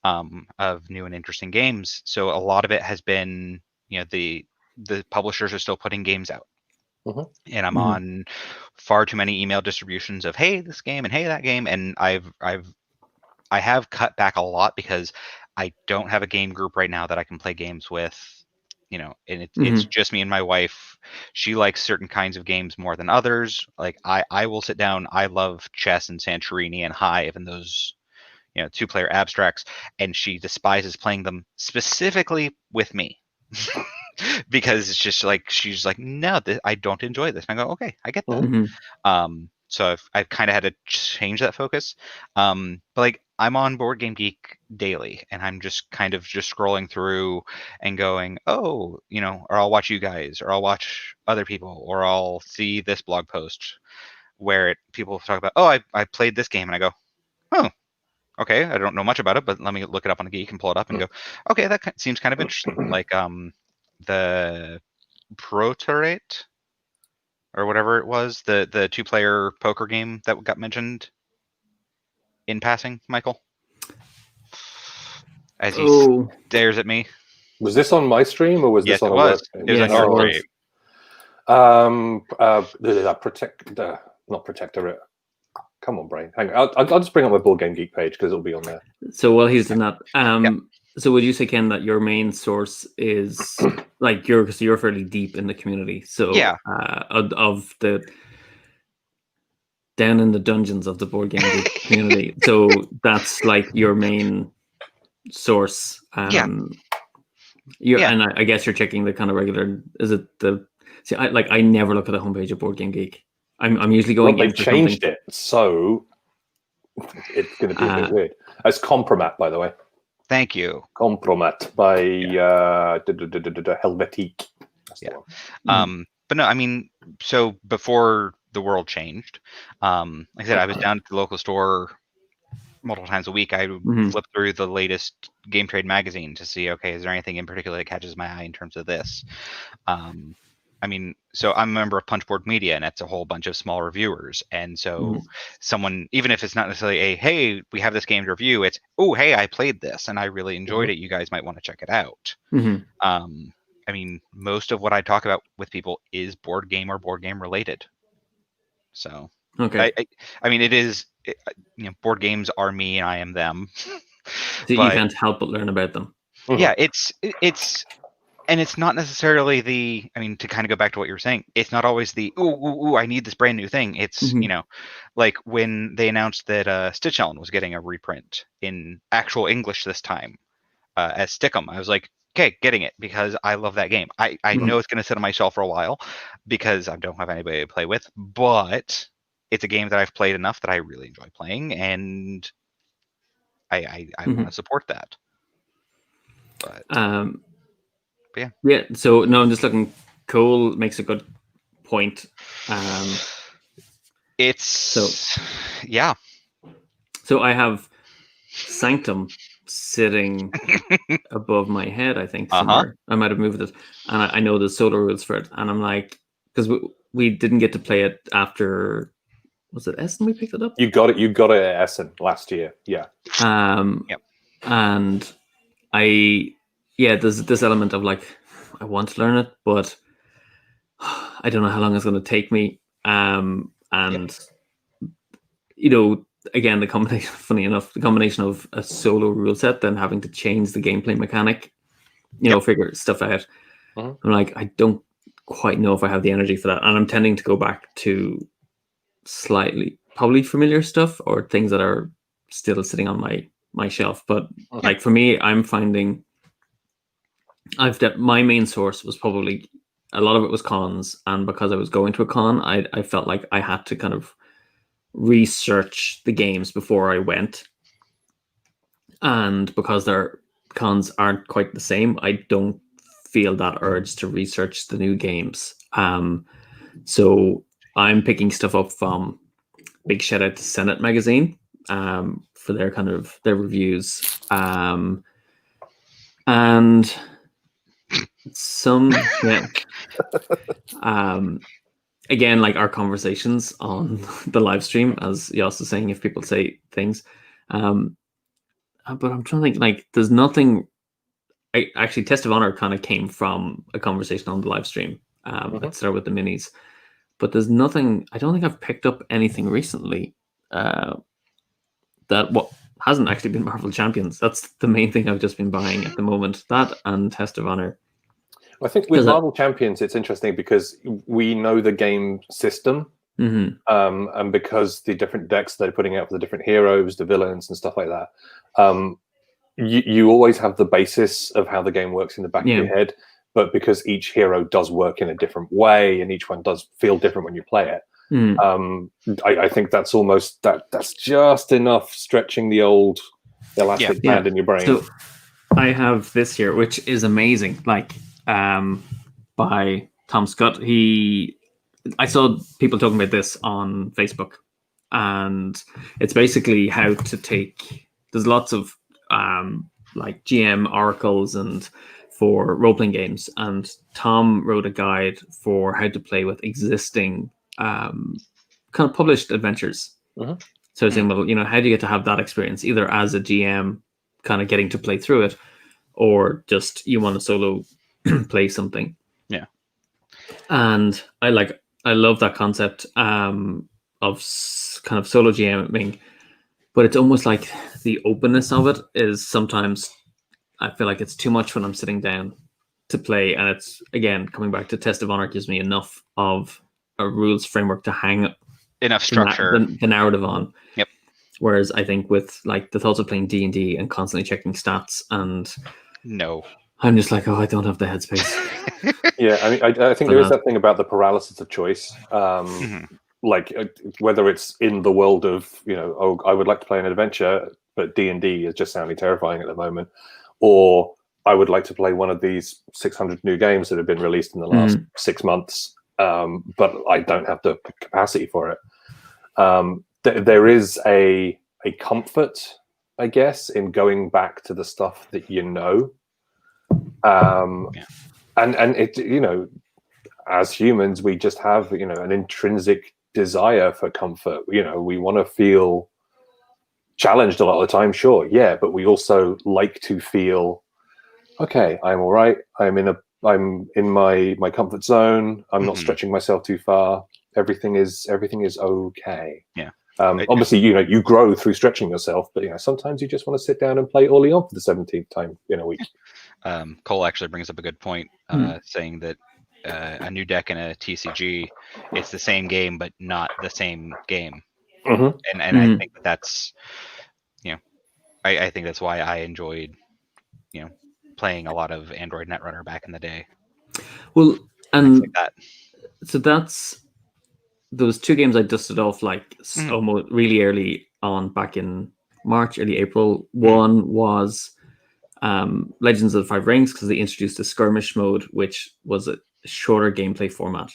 of new and interesting games. So a lot of it has been, the publishers are still putting games out, and I'm on far too many email distributions of, hey, this game and hey, that game, and I have cut back a lot because I don't have a game group right now that I can play games with. And it's just me and my wife. She likes certain kinds of games more than others. Like I will sit down. I love chess and Santorini and Hive and those, 2-player abstracts, and she despises playing them specifically with me because it's just like, she's like, no, I don't enjoy this. And I go, okay, I get that. So I've kind of had to change that focus. But like, I'm on Board Game Geek daily, and I'm just kind of just scrolling through and going, oh, or I'll watch you guys, or I'll watch other people, or I'll see this blog post where people talk about, oh, I played this game, and I go, oh, okay, I don't know much about it, but let me look it up on a Geek and pull it up and go, okay, that seems kind of interesting. Like the Proterate, or whatever it was, the 2-player poker game that got mentioned in passing, Michael, as he stares at me. Was this on my stream, or was this on a work stream? It was on your stream. Not Protectorate. Come on, brain. Hang on. I'll just bring up my Board Game Geek page because it'll be on there. So while he's doing that, so would you say, Ken, that your main source is like you're fairly deep in the community? So of the down in the dungeons of the Board Game Geek community. So that's like your main source. And I guess you're checking the kind of regular. Is it the? See, I never look at the homepage of Board Game Geek. I'm usually going. Well, they changed it, so it's going to be a bit weird. It's Compromat, by the way. Thank you. Compromat by Helvetique. But no, I mean, so before the world changed, like I said, I was down at the local store multiple times a week. I would flip through the latest Game Trade magazine to see, okay, is there anything in particular that catches my eye in terms of this? I mean, so I'm a member of Punchboard Media, and it's a whole bunch of small reviewers. And so someone, even if it's not necessarily a, hey, we have this game to review, it's, oh, hey, I played this and I really enjoyed it. You guys might want to check it out. I mean, most of what I talk about with people is board game or board game related. So, okay. I mean, it is, board games are me and I am them. So you can't help but learn about them. Yeah, and it's not necessarily I mean, to kind of go back to what you were saying, it's not always ooh, I need this brand new thing. It's, like when they announced that Stitch Ellen was getting a reprint in actual English this time as Stickum, I was like, okay, getting it, because I love that game. I know it's going to sit on my shelf for a while because I don't have anybody to play with, but it's a game that I've played enough that I really enjoy playing, and I want to support that. But yeah. So no, I'm just looking. Cole makes a good point. So I have Sanctum sitting above my head, I think, somewhere. I might have moved it, and I know the solo rules for it, and I'm like, because we didn't get to play it after, was it Essen we picked it up? You got it at Essen last year. Yeah. And there's this element of like, I want to learn it, but I don't know how long it's going to take me. And again, the combination, funny enough, the combination of a solo rule set, then having to change the gameplay mechanic, figure stuff out. I'm like, I don't quite know if I have the energy for that. And I'm tending to go back to slightly probably familiar stuff or things that are still sitting on my shelf. But like for me, I'm finding my main source was probably a lot of it was cons, and because I was going to a con, I felt like I had to kind of research the games before I went, and because their cons aren't quite the same, I don't feel that urge to research the new games. So I'm picking stuff up from, big shout out to Senate magazine for their kind of their reviews, and some again, like our conversations on the live stream, as Yoss is saying, if people say things, but I'm trying to think, like, there's nothing. Actually, Test of Honor kind of came from a conversation on the live stream. Let's start with the minis, but there's nothing. I don't think I've picked up anything recently that hasn't actually been Marvel Champions. That's the main thing I've just been buying at the moment. That and Test of Honor. I think with Marvel Champions, it's interesting because we know the game system, and because the different decks they're putting out for the different heroes, the villains, and stuff like that. You always have the basis of how the game works in the back of your head, but because each hero does work in a different way and each one does feel different when you play it, I think that's almost that's just enough stretching the old elastic band in your brain. So I have this here, which is amazing, like by Tom Scott. I saw people talking about this on Facebook, and it's basically how to take. There's lots of like GM oracles and for role-playing games, and Tom wrote a guide for how to play with existing kind of published adventures. So saying, well, how do you get to have that experience either as a GM kind of getting to play through it, or just you want to solo play something. And I love that concept of kind of solo GMing. But it's almost like the openness of it is sometimes I feel like it's too much when I'm sitting down to play. And it's, again, coming back to Test of Honor gives me enough of a rules framework to hang enough structure, the narrative on. Yep. Whereas I think with like the thoughts of playing D&D and constantly checking stats, and I'm just like, I don't have the headspace. Yeah, I mean, I think there is that thing about the paralysis of choice. Like whether it's in the world of I would like to play an adventure, but D&D is just sounding terrifying at the moment, or I would like to play one of these 600 new games that have been released in the last 6 months, but I don't have the capacity for it. There is a comfort, I guess, in going back to the stuff that and it as humans we just have an intrinsic desire for comfort. We want to feel challenged a lot of the time, sure, but we also like to feel okay, I'm all right, I'm in my comfort zone, I'm not stretching myself too far, everything is okay. Obviously you grow through stretching yourself, but sometimes you just want to sit down and play Orleans for the 17th time in a week. Cole actually brings up a good point, saying that a new deck in a TCG, it's the same game but not the same game. And I think that's I think that's why I enjoyed playing a lot of Android Netrunner back in the day. Well, and like that. So that's those two games I dusted off almost really early on, back in March, early April. One was Legends of the Five Rings, because they introduced a skirmish mode, which was a shorter gameplay format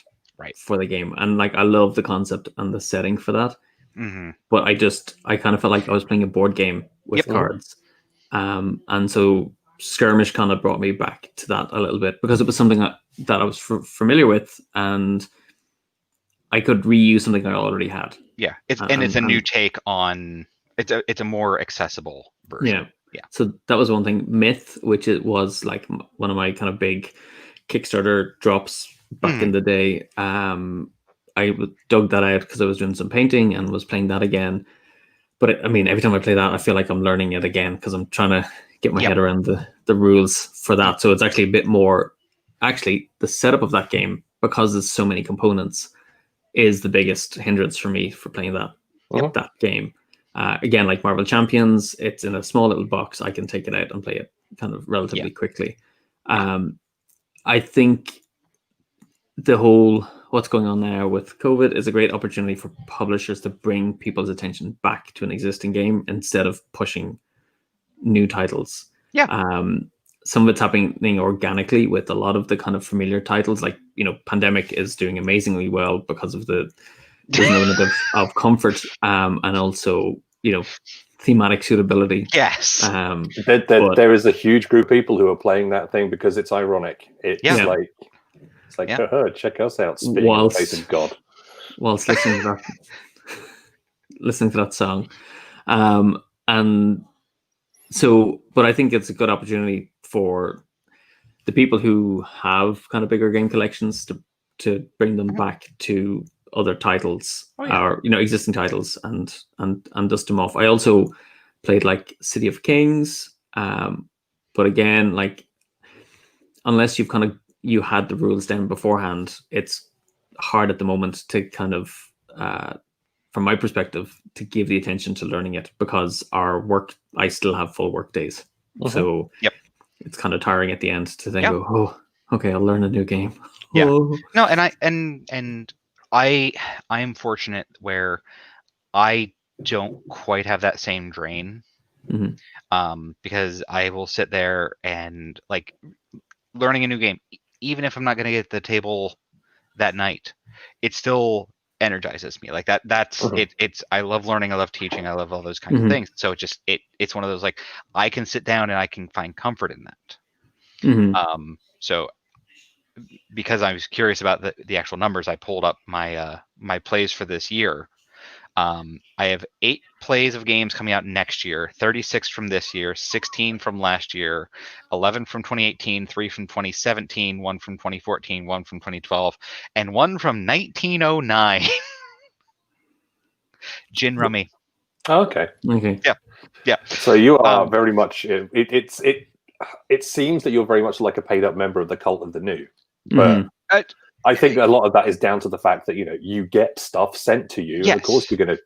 for the game, and I love the concept and the setting for that. But I kind of felt like I was playing a board game with cards, and so skirmish kind of brought me back to that a little bit, because it was something that I was familiar with, and I could reuse something I already had. It's a new take on it's a more accessible version. So that was one thing. Myth, which it was like one of my kind of big Kickstarter drops back in the day. I dug that out because I was doing some painting and was playing that again. But every time I play that, I feel like I'm learning it again, because I'm trying to get my head around the rules for that. So it's actually a bit more. Actually, the setup of that game, because there's so many components, is the biggest hindrance for me for playing that game. Again, like Marvel Champions, it's in a small little box. I can take it out and play it kind of relatively quickly. I think the whole what's going on now with COVID is a great opportunity for publishers to bring people's attention back to an existing game instead of pushing new titles. Yeah. Some of it's happening organically with a lot of the kind of familiar titles, like, you know, Pandemic is doing amazingly well because of there's an element of comfort, and also, you know, thematic suitability. Yes. There is a huge group of people who are playing that thing because it's ironic. It's like, haha, check us out, spitting in the face of God. Whilst listening to that song. And so, but I think it's a good opportunity for the people who have kind of bigger game collections to bring them back to other titles, or, you know, existing titles, and dust them off. I also played like City of Kings, but again, like, unless you had the rules down beforehand, it's hard at the moment to kind of, from my perspective, to give the attention to learning it, because I still have full work days. So it's kind of tiring at the end to then go, oh, okay, I'll learn a new game. Yeah. Oh. No, and I'm fortunate where I don't quite have that same drain. Because I will sit there and, like, learning a new game, even if I'm not going to get the table that night, it still energizes me. Like that's it. It's, I love learning, I love teaching, I love all those kinds of things. So it's one of those, like, I can sit down and I can find comfort in that. So because I was curious about the actual numbers, I pulled up my my plays for this year. I have 8 plays of games coming out next year, 36 from this year, 16 from last year, 11 from 2018, 3 from 2017, 1 from 2014, 1 from 2012, and 1 from 1909. Gin Rummy. Oh, okay. Yeah. So you are very much. It seems that you're very much like a paid up member of the cult of the new, but. I think a lot of that is down to the fact that, you know, you get stuff sent to you, and of course you're gonna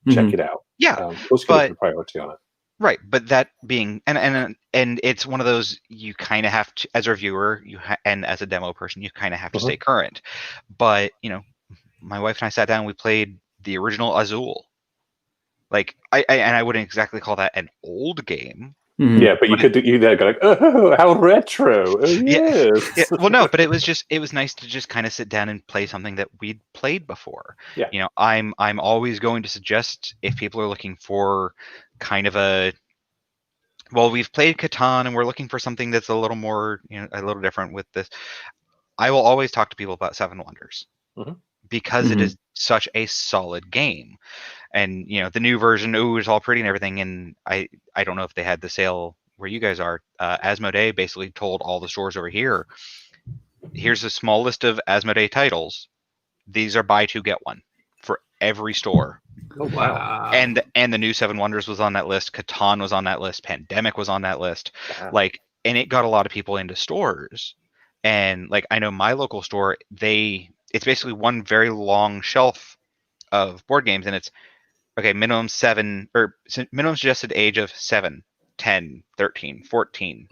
check it out. Yeah, of course you're gonna put priority on it. Right, but that being and it's one of those, you kind of have to, as a reviewer, and as a demo person, you kind of have to stay current. But, you know, my wife and I sat down, we played the original Azul. Like, I wouldn't exactly call that an old game. Yeah, but you there go like, oh, how retro! Oh, yes. Yeah. Well, no, but it was nice to just kind of sit down and play something that we'd played before. Yeah. You know, I'm always going to suggest, if people are looking for kind of we've played Catan and we're looking for something that's a little more, you know, a little different with this, I will always talk to people about Seven Wonders, because it is such a solid game. And, you know, the new version, it's all pretty and everything. And I don't know if they had the sale where you guys are. Asmodee basically told all the stores over here, here's a small list of Asmodee titles. These are buy 2 get 1 for every store. Oh, wow. And the new Seven Wonders was on that list. Catan was on that list. Pandemic was on that list. Wow. Like, and it got a lot of people into stores. And, like, I know my local store, it's basically one very long shelf of board games, and it's, okay, minimum suggested age of 7, 10, 13, 14,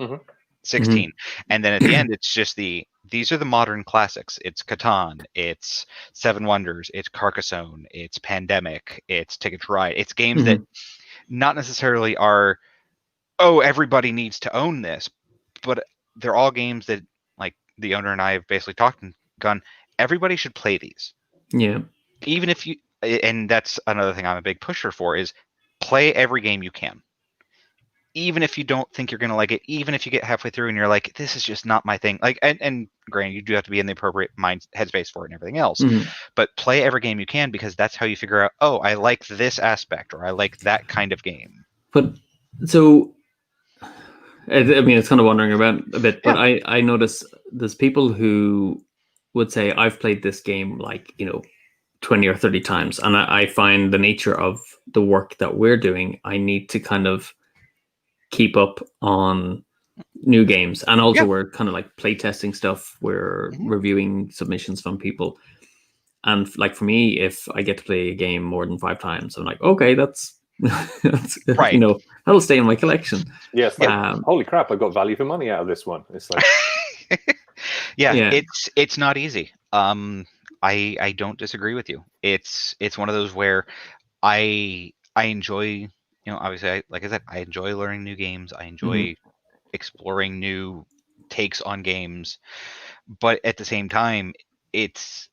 16. And then at the end, it's just these are the modern classics. It's Catan, it's Seven Wonders, it's Carcassonne, it's Pandemic, it's Ticket to Ride. It's games that not necessarily are, oh, everybody needs to own this, but they're all games that, like, the owner and I have basically talked and gone, everybody should play these. Yeah. Even if you, and that's another thing I'm a big pusher for, is play every game you can. Even if you don't think you're going to like it, even if you get halfway through and you're like, this is just not my thing. Like, and granted, you do have to be in the appropriate headspace for it and everything else, but play every game you can, because that's how you figure out, oh, I like this aspect, or I like that kind of game. But so, I mean, it's kind of wandering around a bit, but I notice there's people who would say, I've played this game, like, you know, 20 or 30 times. And I find the nature of the work that we're doing, I need to kind of keep up on new games. And also we're kind of like play testing stuff. We're reviewing submissions from people. And, like, for me, if I get to play a game more than 5 times, I'm like, okay, that's right. You know, that'll stay in my collection. Yes. Like, holy crap, I got value for money out of this one. It's like, yeah, it's not easy. I don't disagree with you. It's one of those where I enjoy, obviously, like I said, I enjoy learning new games. I enjoy exploring new takes on games, but at the same time, it's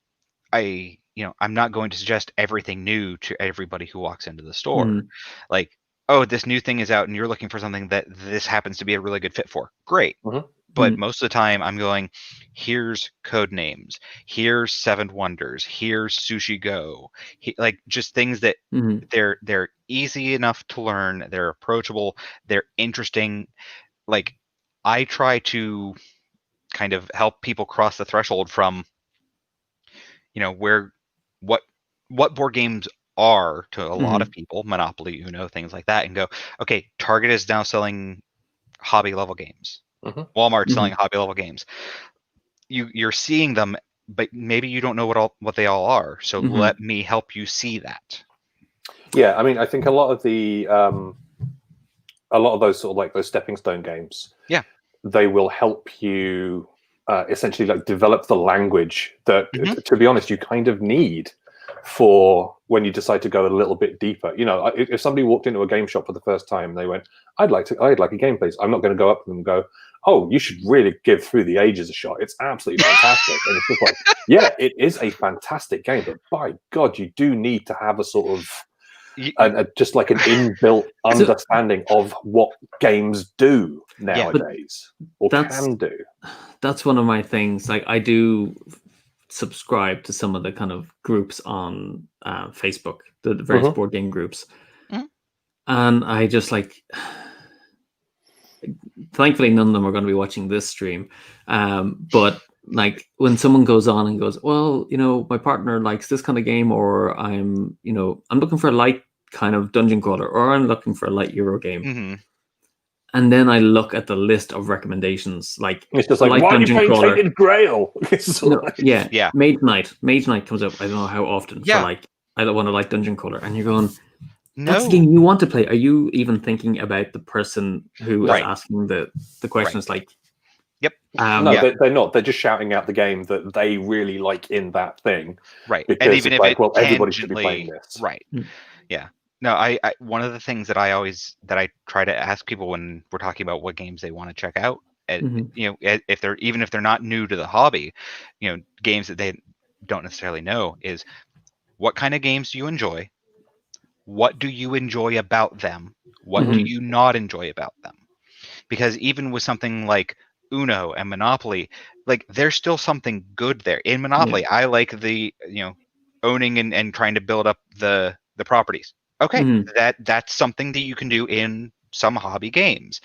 I'm not going to suggest everything new to everybody who walks into the store. Like, oh, this new thing is out and you're looking for something that this happens to be a really good fit for. Great. But most of the time I'm going, here's Code Names, here's Seven Wonders, here's Sushi Go. Like, just things that they're easy enough to learn, they're approachable, they're interesting. Like, I try to kind of help people cross the threshold from, where what board games are to a lot of people, Monopoly, Uno, things like that, and go, okay, Target is now selling hobby level games. Walmart's selling hobby level games. You're seeing them, but maybe you don't know what they all are. So let me help you see that. Yeah, I mean, I think a lot of those sort of like those stepping stone games, they will help you essentially like develop the language that, to be honest, you kind of need for when you decide to go a little bit deeper. If somebody walked into a game shop for the first time and they went, I'd like a game, please. I'm not going to go up to them and go, oh, you should really give Through the Ages a shot. It's absolutely fantastic. And it's just like, yeah, it is a fantastic game, but by God, you do need to have a sort of just like an inbuilt understanding of what games do nowadays, or can do. That's one of my things. Like, I do subscribe to some of the kind of groups on Facebook, the various board game groups, and I just like. Thankfully, none of them are going to be watching this stream, but like when someone goes on and goes, well, my partner likes this kind of game, or I'm looking for a light kind of dungeon crawler, or I'm looking for a light Euro game. And then I look at the list of recommendations, like it's just like, why are you playing Tainted Grail? Mage Knight comes up. I don't know how often for like, I don't want to like dungeon crawler, and you're going, that's the game you want to play. Are you even thinking about the person who is asking the questions? Like, no, they're not. They're just shouting out the game that they really like in that thing, right? Because and even if like, well, everybody should be playing this, right? Yeah. No, I one of the things that I try to ask people when we're talking about what games they want to check out, if they're not new to the hobby, games that they don't necessarily know, is what kind of games do you enjoy? What do you enjoy about them? What do you not enjoy about them? Because even with something like Uno and Monopoly, like, there's still something good there. In Monopoly, I like the owning and trying to build up the properties. Okay, that's something that you can do in some hobby games.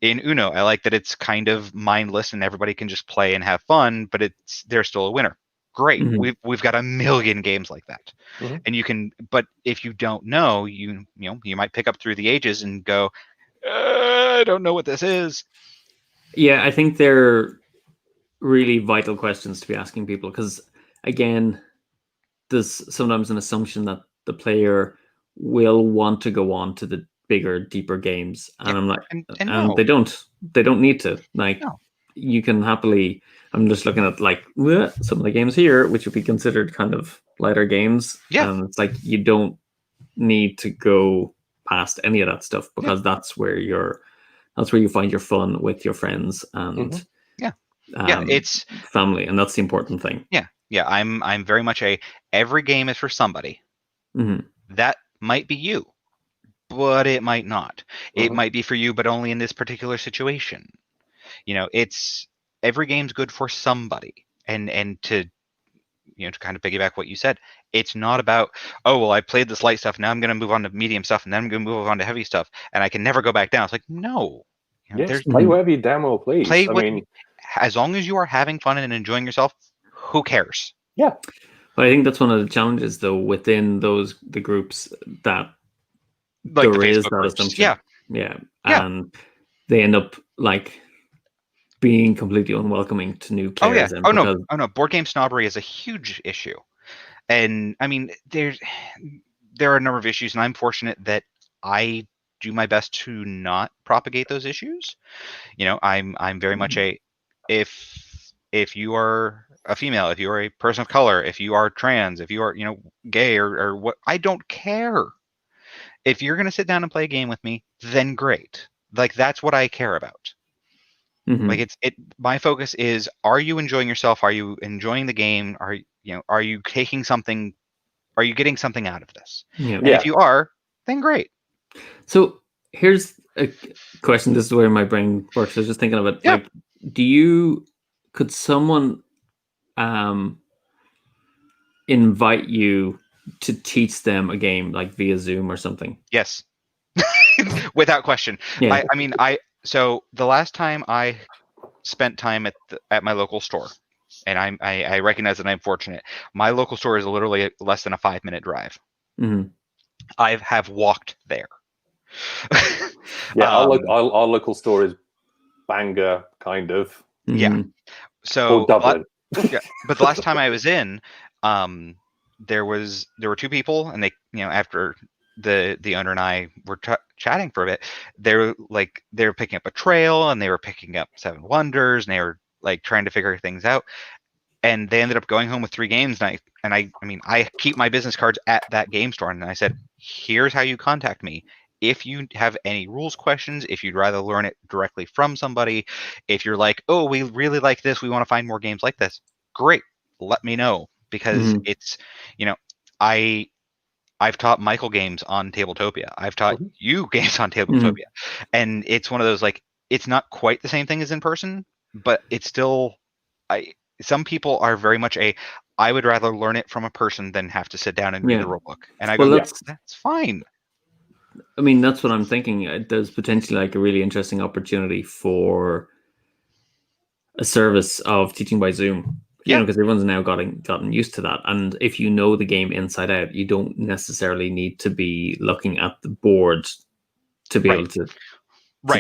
In Uno, I like that it's kind of mindless and everybody can just play and have fun, but they're still a winner. Great. We've got a million games like that. And you can, but if you don't know, you might pick up Through the Ages and go, I don't know what this is. Yeah, I think they're really vital questions to be asking people, because again, there's sometimes an assumption that the player will want to go on to the bigger, deeper games, and I'm like, and they don't need to. Like, you can happily. I'm just looking at like some of the games here, which would be considered kind of lighter games. And it's like, you don't need to go past any of that stuff, because that's where you find your fun with your friends and it's family, and that's the important thing. I'm very much every game is for somebody. That might be you, but it might not. It might be for you, but only in this particular situation. It's every game's good for somebody, and to kind of piggyback what you said, it's not about, oh, well, I played this light stuff, now I'm going to move on to medium stuff, and then I'm going to move on to heavy stuff, and I can never go back down. It's like, no. Play wherever you damn well please. As long as you are having fun and enjoying yourself, who cares? Yeah. But I think that's one of the challenges, though, within the groups, that like there is that groups. Assumption. And they end up like being completely unwelcoming to new players. No. Board game snobbery is a huge issue, and I mean, there are a number of issues, and I'm fortunate that I do my best to not propagate those issues. I'm very much if you are a female, if you are a person of color, if you are trans, if you are, gay or what, I don't care. If you're going to sit down and play a game with me, then great. Like, that's what I care about. Like, my focus is, are you enjoying yourself? Are you enjoying the game? Are you taking something? Are you getting something out of this? Yeah. And if you are, then great. So here's a question. This is where my brain works. I was just thinking of it. Yeah. Like, could someone invite you to teach them a game, like via Zoom or something? Yes. Without question. Yeah. So the last time I spent time at my local store, and I recognize that I'm fortunate. My local store is literally less than a 5-minute drive. Mm-hmm. I have walked there. Yeah, our local store is Bangor, kind of. Yeah. So or Dublin. but the last time I was in, there were two people, and they, after the owner and I were chatting for a bit, they were picking up a trail, and they were picking up 7 Wonders, and they were like trying to figure things out, and they ended up going home with 3 games. And I keep my business cards at that game store, and I said, here's how you contact me. If you have any rules questions, if you'd rather learn it directly from somebody, if you're like, oh, we really like this, we want to find more games like this, great, let me know. Because it's, I've taught Michael games on Tabletopia. I've taught you games on Tabletopia. And it's one of those, like, it's not quite the same thing as in person, but it's still, some people are very much I would rather learn it from a person than have to sit down and read the rule book. And I go, that's fine. I mean, that's what I'm thinking. There's potentially like a really interesting opportunity for a service of teaching by Zoom. Because everyone's now gotten used to that. And if you know the game inside out, you don't necessarily need to be looking at the board to be able to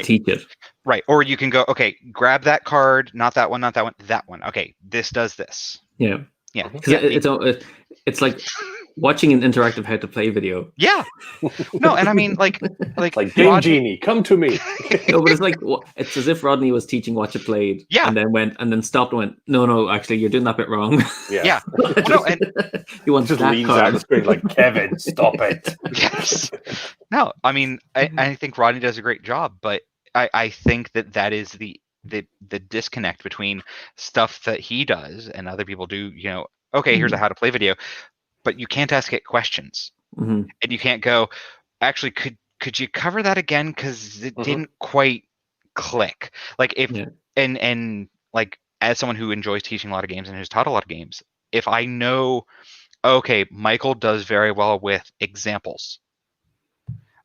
teach it. Right. Or you can go, okay, grab that card, not that one, that one. Okay, this does this. Yeah. Yeah. It's like watching an interactive how to play video. Yeah. No, and I mean, like Game Genie, come to me. No, but it's as if Rodney was teaching what you played. Yeah. And then stopped and went, no, actually, you're doing that bit wrong. Yeah. No, and he wants just that leans card. out the screen like, Kevin, stop it. Yes. No, I mean, I think Rodney does a great job, but I think that is the disconnect between stuff that he does and other people do. Okay, here's a how to play video, but you can't ask it questions, and you can't go, actually, could you cover that again, because it didn't quite click. Like, if and like, as someone who enjoys teaching a lot of games and has taught a lot of games, if I know, okay, Michael does very well with examples.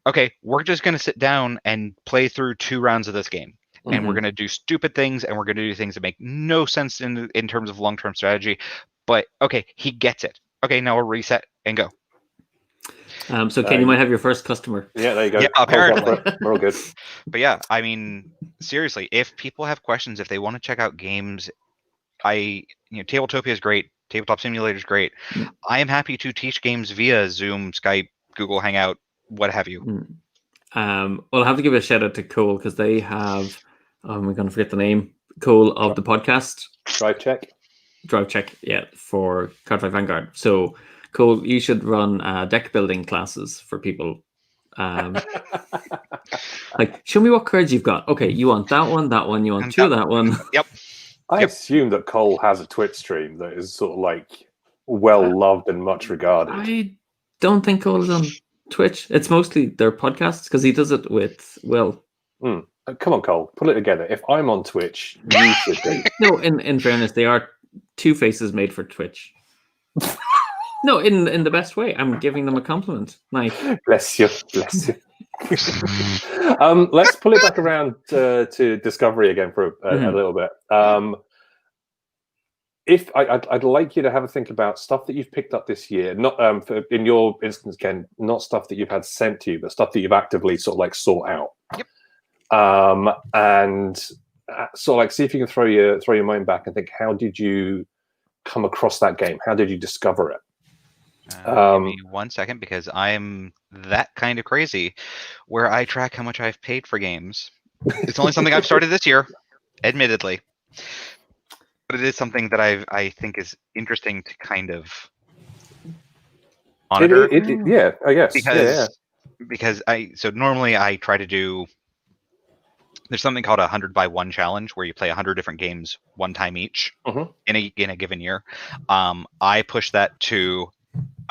Okay, we're just going to sit down and play through 2 rounds of this game. And we're going to do stupid things, and we're going to do things that make no sense in terms of long-term strategy. But, okay, he gets it. Okay, now we'll reset and go. So Ken, you might have your first customer. Yeah, there you go. Yeah, apparently. We're all good. But yeah, I mean, seriously, if people have questions, if they want to check out games, Tabletopia is great. Tabletop Simulator is great. I am happy to teach games via Zoom, Skype, Google Hangout, what have you. Well, I have to give a shout out to Cole, because they have, I'm going to forget the name, Cole of the podcast. Drive check, yeah, for Cardfight Vanguard. So, Cole, you should run deck building classes for people. Like, show me what cards you've got. Okay, you want that one, you want 2 of that one. Yep. I assume that Cole has a Twitch stream that is sort of like well loved and much regarded. I don't think Cole is on Twitch. It's mostly their podcasts, because he does it with Will. Come on, Cole, put it together. If I'm on Twitch, you should be. No, in fairness, they are 2 faces made for Twitch. No, in the best way. I'm giving them a compliment. Like, bless you. Let's pull it back around to Discovery again for a little bit. If I'd like you to have a think about stuff that you've picked up this year, not in your instance, Ken, not stuff that you've had sent to you, but stuff that you've actively sort of like sought out. Yep. And sort of like see if you can throw your mind back and think, how did you come across that game? How did you discover it? Give me 1 second, because I'm that kind of crazy where I track how much I've paid for games. It's only something I've started this year, admittedly. But it is something that I think is interesting to kind of monitor. Yeah, I guess. Because normally I try to do. There's something called a 100 by 1 challenge where you play 100 different games one time each in a given year. I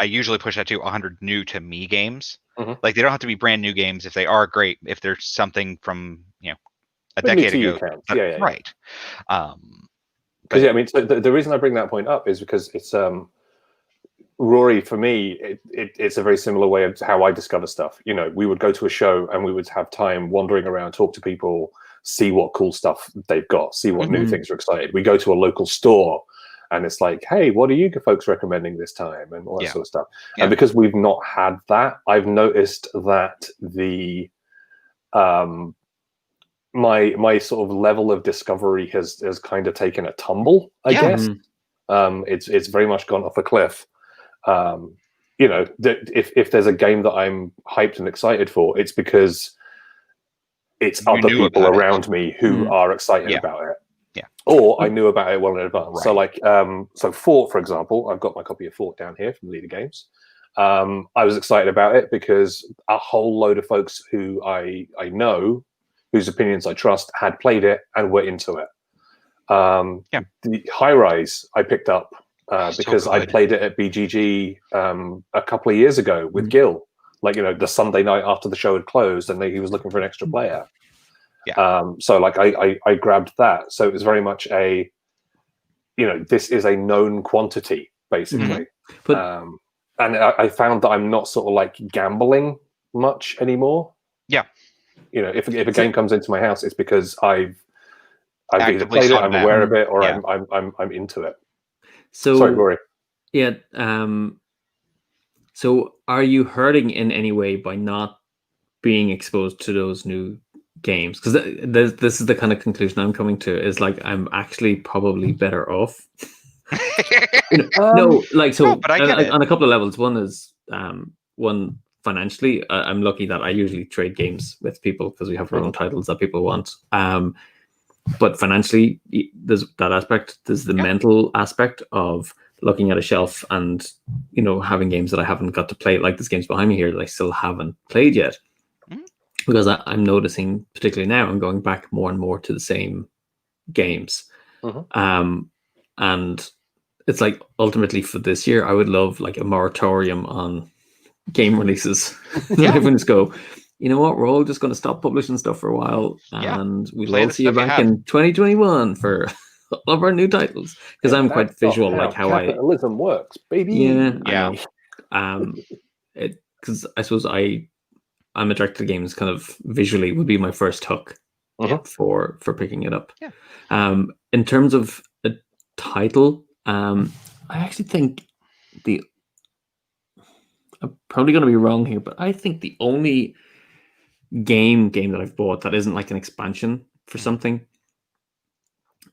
usually push that to 100 new to me games. Like they don't have to be brand new games. If they are, great. If there's something from a decade ago, right? Because I mean, so the reason I bring that point up is because it's Rory, for me, it's a very similar way of how I discover stuff. We would go to a show and we would have time wandering around, talk to people, see what cool stuff they've got, see what new things are excited. We go to a local store and it's like, hey, what are you folks recommending this time? And all that sort of stuff. Yeah. And because we've not had that, I've noticed that the my sort of level of discovery has kind of taken a tumble, I guess. It's very much gone off a cliff. If there's a game that I'm hyped and excited for, it's because it's other people around me who are excited about it. Yeah. Or I knew about it well in advance. Right. So Fort, for example, I've got my copy of Fort down here from Leader Games. I was excited about it because a whole load of folks who I know, whose opinions I trust, had played it and were into it. The High Rise I picked up because I played it at BGG a couple of years ago with Gil, the Sunday night after the show had closed, and he was looking for an extra player. So I grabbed that. So it was very much this is a known quantity basically. But and I found that I'm not sort of gambling much anymore. Yeah. If a game comes into my house, it's because I've either played it, I'm aware of it, or I'm into it. So sorry, Rory. Yeah. So are you hurting in any way by not being exposed to those new games? Because this is the kind of conclusion I'm coming to, is I'm actually probably better off. No, but I get it. On a couple of levels. One is one financially. I'm lucky that I usually trade games with people because we have our own titles that people want. But financially, there's that aspect. There's the mental aspect of looking at a shelf and having games that I haven't got to play, like there's games behind me here that I still haven't played yet, because I'm noticing, particularly now, I'm going back more and more to the same games. And it's ultimately for this year, I would love a moratorium on game releases. Everyone just go, you know what, we're all just going to stop publishing stuff for a while, and we'll all see you back in 2021 for all of our new titles. Because I'm quite visual, how capitalism works, baby. Yeah. Because I suppose I'm attracted to games kind of visually would be my first hook for picking it up. In terms of a title, I actually think I'm probably going to be wrong here, but I think the only game that I've bought that isn't an expansion for something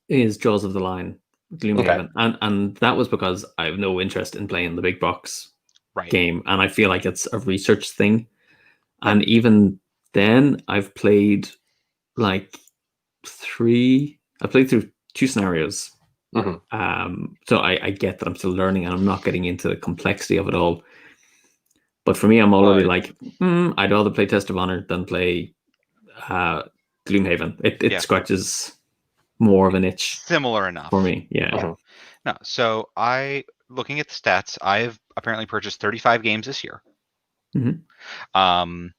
is Jaws of the Lion, Gloomhaven. And that was because I have no interest in playing the big box game, and I feel like it's a research thing. And even then, I've played through 2 scenarios. So I get that I'm still learning and I'm not getting into the complexity of it all. But for me, I'm already I'd rather play Test of Honor than play Gloomhaven. It scratches more of an itch. Similar enough for me. Yeah. No, so looking at the stats, I've apparently purchased 35 games this year. And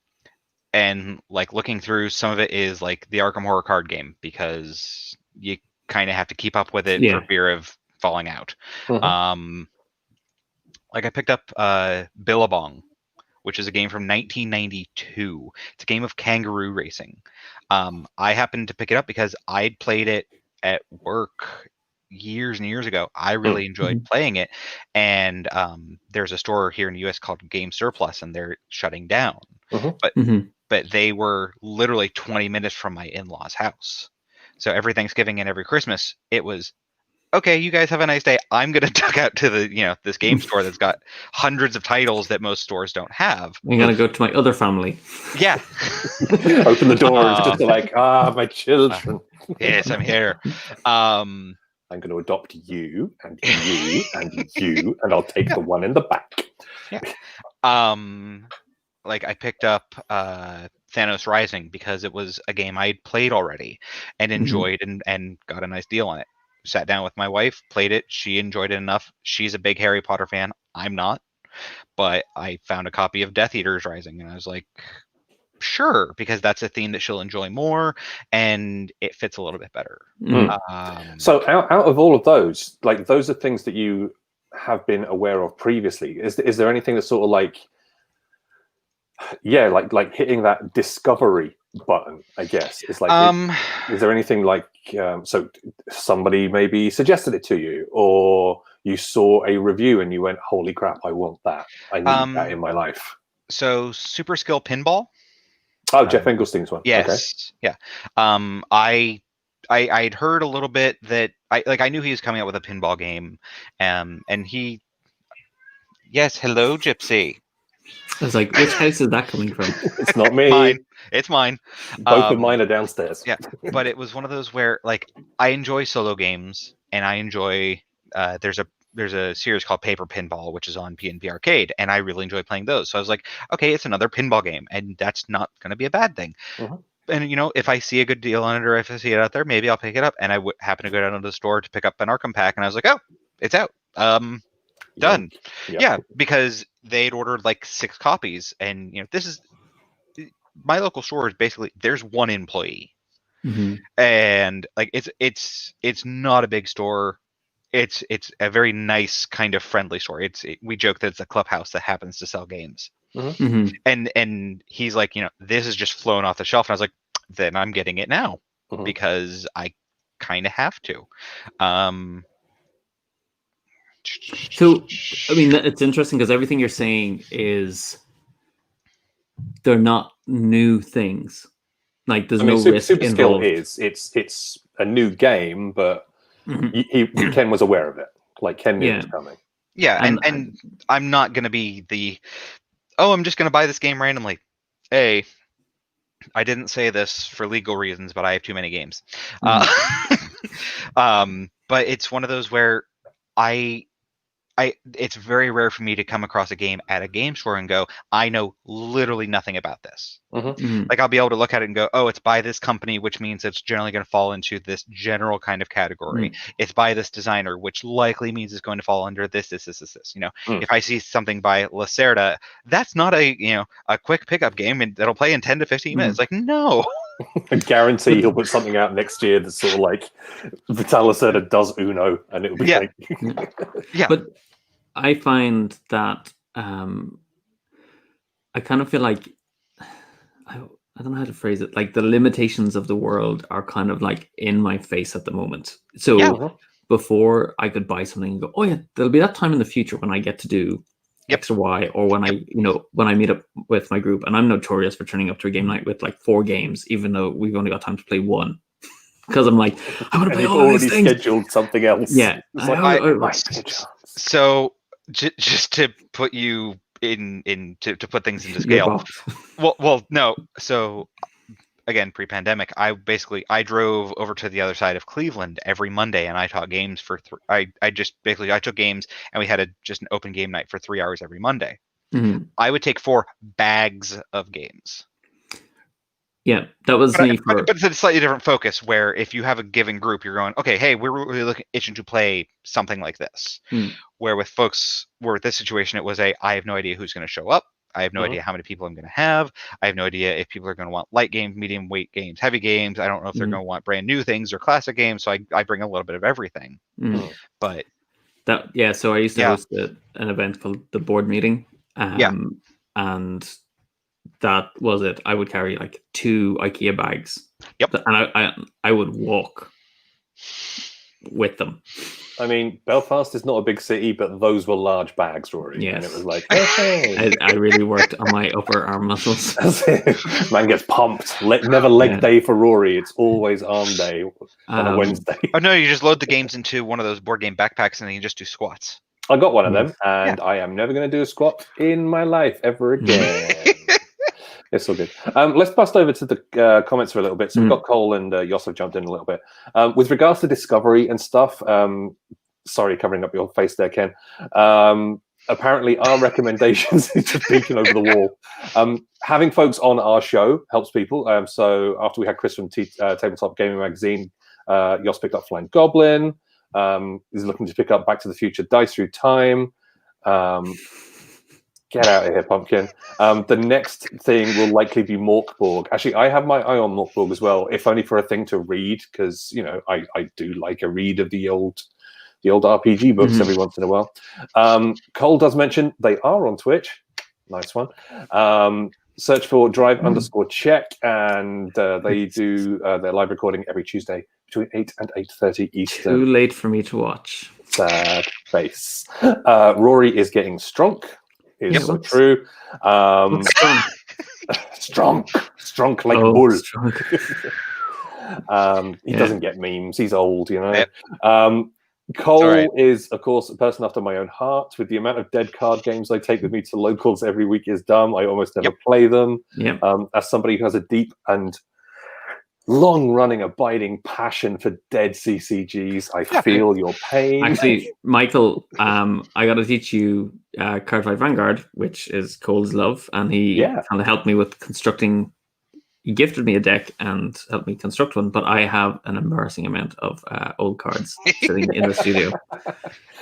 looking through, some of it is the Arkham Horror card game, because you kind of have to keep up with it for fear of falling out. I picked up Billabong, which is a game from 1992. It's a game of kangaroo racing. I happened to pick it up because I'd played it at work years and years ago. I really enjoyed playing it, and there's a store here in the US called Game Surplus, and they're shutting down. But they were literally 20 minutes from my in-laws' house. So every Thanksgiving and every Christmas, it was, okay, you guys have a nice day. I'm going to duck out to the this game store that's got hundreds of titles that most stores don't have. I'm going to go to my other family. Yeah. Open the doors, just my children. Yes, I'm here. I'm going to adopt you and you and you, and I'll take the one in the back. Like I picked up Thanos Rising because it was a game I'd played already and enjoyed and got a nice deal on it. Sat down with my wife, played it. She enjoyed it enough. She's a big Harry Potter fan. I'm not. But I found a copy of Death Eaters Rising, and I was like, sure, because that's a theme that she'll enjoy more, and it fits a little bit better. So out of all of those, like those are things that you have been aware of previously. Is there anything that's sort of like, like hitting that discovery button, I guess? It's like, is there anything like, so somebody maybe suggested it to you, or you saw a review and you went, holy crap, I want that. I need that in my life. So Super Skill Pinball. Oh, Jeff Engelstein's one. Yes. Okay. Yeah. I'd heard a little bit that I knew he was coming out with a pinball game, and he. Yes, hello, Gypsy. I was like, which house is that coming from? It's not me. Mine. It's mine. Both of mine are downstairs. Yeah, but it was one of those where like I enjoy solo games, and I enjoy. There's a series called Paper Pinball, which is on PNP Arcade, and I really enjoy playing those. So I was like, okay, it's another pinball game, and that's not going to be a bad thing. And if I see a good deal on it, or if I see it out there, maybe I'll pick it up. And I happen to go down to the store to pick up an Arkham pack, and I was like, oh, it's out. Done. Yep. Yeah, because they'd ordered like 6 copies, and this is my local store is basically there's one employee, and like it's not a big store. It's a very nice kind of friendly store. We joke that it's a clubhouse that happens to sell games. And he's like, this is just flown off the shelf, and I was like, then I'm getting it now because I kind of have to. So, I mean, it's interesting because everything you're saying is they're not new things. Like there's no risk Super Skill involved. It's a new game, but Ken was aware of it. Like Ken knew it was coming. Yeah, and I'm not going to be I'm just going to buy this game randomly. I didn't say this for legal reasons, but I have too many games. But it's one of those where it's very rare for me to come across a game at a game store and go, I know literally nothing about this. Like I'll be able to look at it and go, oh, it's by this company, which means it's generally going to fall into this general kind of category. It's by this designer, which likely means it's going to fall under this. If I see something by Lacerda, that's not a quick pickup game and that'll play in 10 to 15 minutes. Like, no. I guarantee he'll put something out next year that's sort of like Vital Lacerda does Uno, and it'll be like yeah. But I find that I kind of feel like I don't know how to phrase it. Like the limitations of the world are kind of like in my face at the moment. So before I could buy something and go, oh yeah, there'll be that time in the future when I get to do X or Y, or when I meet up with my group. And I'm notorious for turning up to a game night with like 4 games, even though we've only got time to play 1. Because I'm like, I want to play all these things. Scheduled something else. Yeah. So just to put you to put things into scale. well, no. So again, pre-pandemic, I drove over to the other side of Cleveland every Monday, and I taught games for I took games, and we had just an open game night for 3 hours every Monday. I would take 4 bags of games. Yeah, that was me. But it's a slightly different focus, where if you have a given group, you're going, okay, hey, we're really itching to play something like this. Where with this situation, it was I have no idea who's going to show up. I have no idea how many people I'm going to have. I have no idea if people are going to want light games, medium weight games, heavy games. I don't know if they're going to want brand new things or classic games. So I bring a little bit of everything. But so I used to host an event called the Board Meeting. And that was it. I would carry like 2 IKEA bags. Yep. And I would walk with them. I mean, Belfast is not a big city, but those were large bags, Rory. Yes. And it was like, hey. I really worked on my upper arm muscles. Man gets pumped. Never leg day for Rory. It's always arm day on a Wednesday. Oh, no, you just load the games into one of those board game backpacks, and then you just do squats. I got one of them, and I am never going to do a squat in my life ever again. It's all good. Let's bust over to the comments for a little bit. So we've got Cole and Yoss have jumped in a little bit. With regards to Discovery and stuff, sorry, covering up your face there, Ken. Apparently, our recommendations is just peeking over the wall. Having folks on our show helps people. So after we had Chris from Tabletop Gaming Magazine, Yoss picked up Flying Goblin. He's looking to pick up Back to the Future Dice Through Time. Get out of here, Pumpkin. The next thing will likely be Morkborg. Actually, I have my eye on Morkborg as well, if only for a thing to read, because I do like a read of the old RPG books every once in a while. Cole does mention they are on Twitch. Nice one. Search for drive_check, and they do their live recording every Tuesday between 8 and 8:30 Eastern. Too late for me to watch. Sad face. Rory is getting strong. Is so true. Strong like a bull. He doesn't get memes. He's old, Cole is, of course, a person after my own heart. With the amount of dead card games I take with me to locals every week is dumb. I almost never play them. As somebody who has a deep and long-running, abiding passion for dead CCGs, I feel your pain. Actually, Michael, I got to teach you Cardfight Vanguard, which is Cole's love, and he kind of helped me with constructing. He gifted me a deck and helped me construct one, but I have an embarrassing amount of old cards sitting in the studio.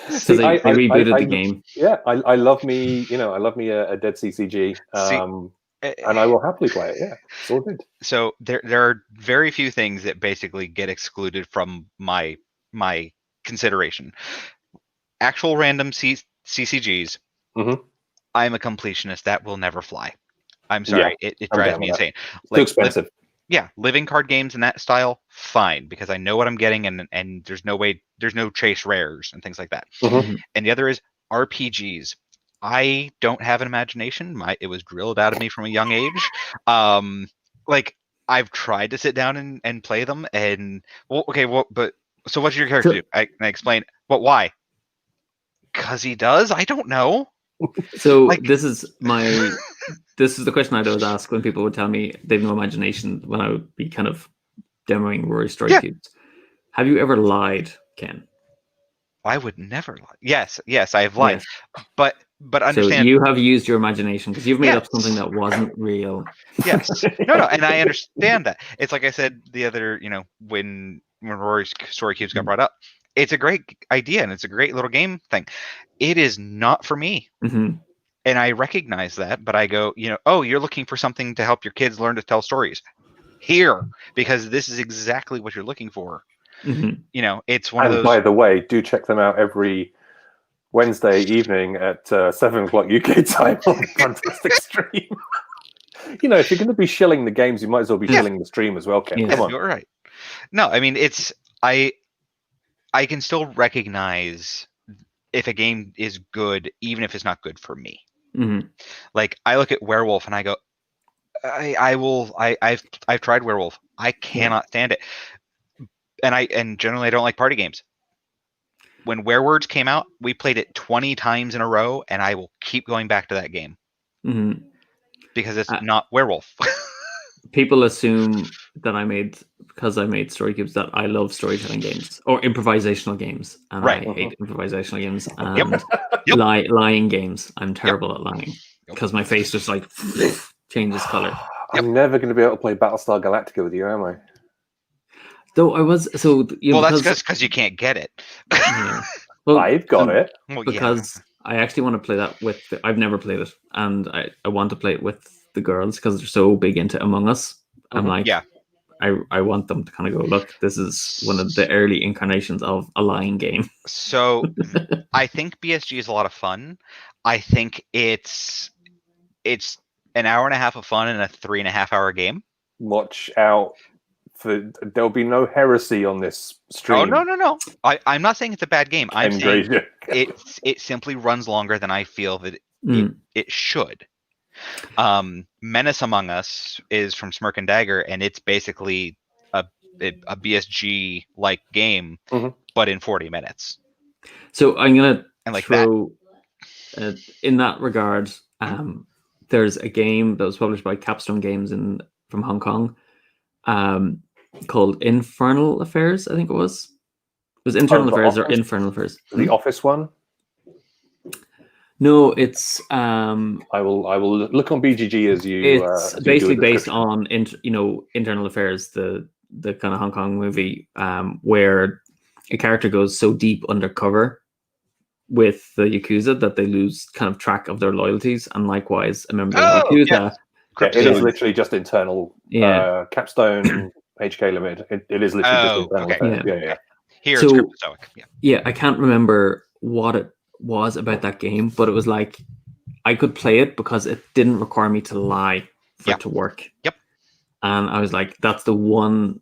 So they rebooted the game. Yeah, I love me. I love me a dead CCG. And I will happily play it. Yeah, it's all good. So there are very few things that basically get excluded from my consideration. Actual random CCGs. I'm a completionist. That will never fly. I'm sorry. It drives me insane. Too expensive. Living card games in that style, fine, because I know what I'm getting, and there's no chase rares and things like that. And the other is RPGs. I don't have an imagination. It was drilled out of me from a young age. I've tried to sit down and play them, and but so what's your character do? I explain. But why? Because he does. I don't know. So this is the question I'd always ask when people would tell me they've no imagination when I would be kind of demoing Rory Story Cubes. Have you ever lied, Ken? I would never lie. Yes, I have lied. Yes. But understand. So you have used your imagination because you've made up something that wasn't real. Yes. No, and I understand that. It's like I said the other, when Rory's Story Cubes got brought up. It's a great idea and it's a great little game thing. It is not for me. And I recognize that, but I go, you're looking for something to help your kids learn to tell stories. Here, because this is exactly what you're looking for. It's one of those. By the way, do check them out every Wednesday evening at 7 o'clock UK time on Fantastic Stream. If you're going to be shilling the games, you might as well be shilling the stream as well, Ken. Come on. You're right. No, I mean, I can still recognize if a game is good, even if it's not good for me. Like I look at Werewolf and I go, I've tried Werewolf. I cannot stand it. And generally I don't like party games. When Werewords came out, we played it 20 times in a row, and I will keep going back to that game because it's not Werewolf. People assume that because I made Story Cubes that I love storytelling games or improvisational games, and I hate improvisational games and lying games. I'm terrible at lying because my face just changes color. I'm never going to be able to play Battlestar Galactica with you, am I? Though I was that's because you can't get it. Well, I've got it because I actually want to play that with. I've never played it, and I want to play it with the girls because they're so big into Among Us. I'm like, I want them to kind of go, look, this is one of the early incarnations of a lying game. So I think BSG is a lot of fun. I think it's an hour and a half of fun in a 3.5 hour game. Watch out. There'll be no heresy on this stream. Oh no! I'm not saying it's a bad game. I'm saying it simply runs longer than I feel that it should. Menace Among Us is from Smirk and Dagger, and it's basically a BSG like game, but in 40 minutes. So I'm gonna throw in that regard. there's a game that was published by Capstone Games from Hong Kong, called Infernal Affairs. I think it was. It was Internal Affairs or Infernal Affairs. The Office one. No, it's I will look on BGG as you. It's basically based on Internal Affairs, the kind of Hong Kong movie, where a character goes so deep undercover with the Yakuza that they lose kind of track of their loyalties, and likewise a member of the Yakuza. Yeah, it is literally just internal. Yeah, Capstone HK Limited. It is literally just internal. Okay. Yeah. Here it's Cryptozoic. Yeah, I can't remember what it was about that game, but it was like I could play it because it didn't require me to lie for it to work. Yep. And I was like, that's the one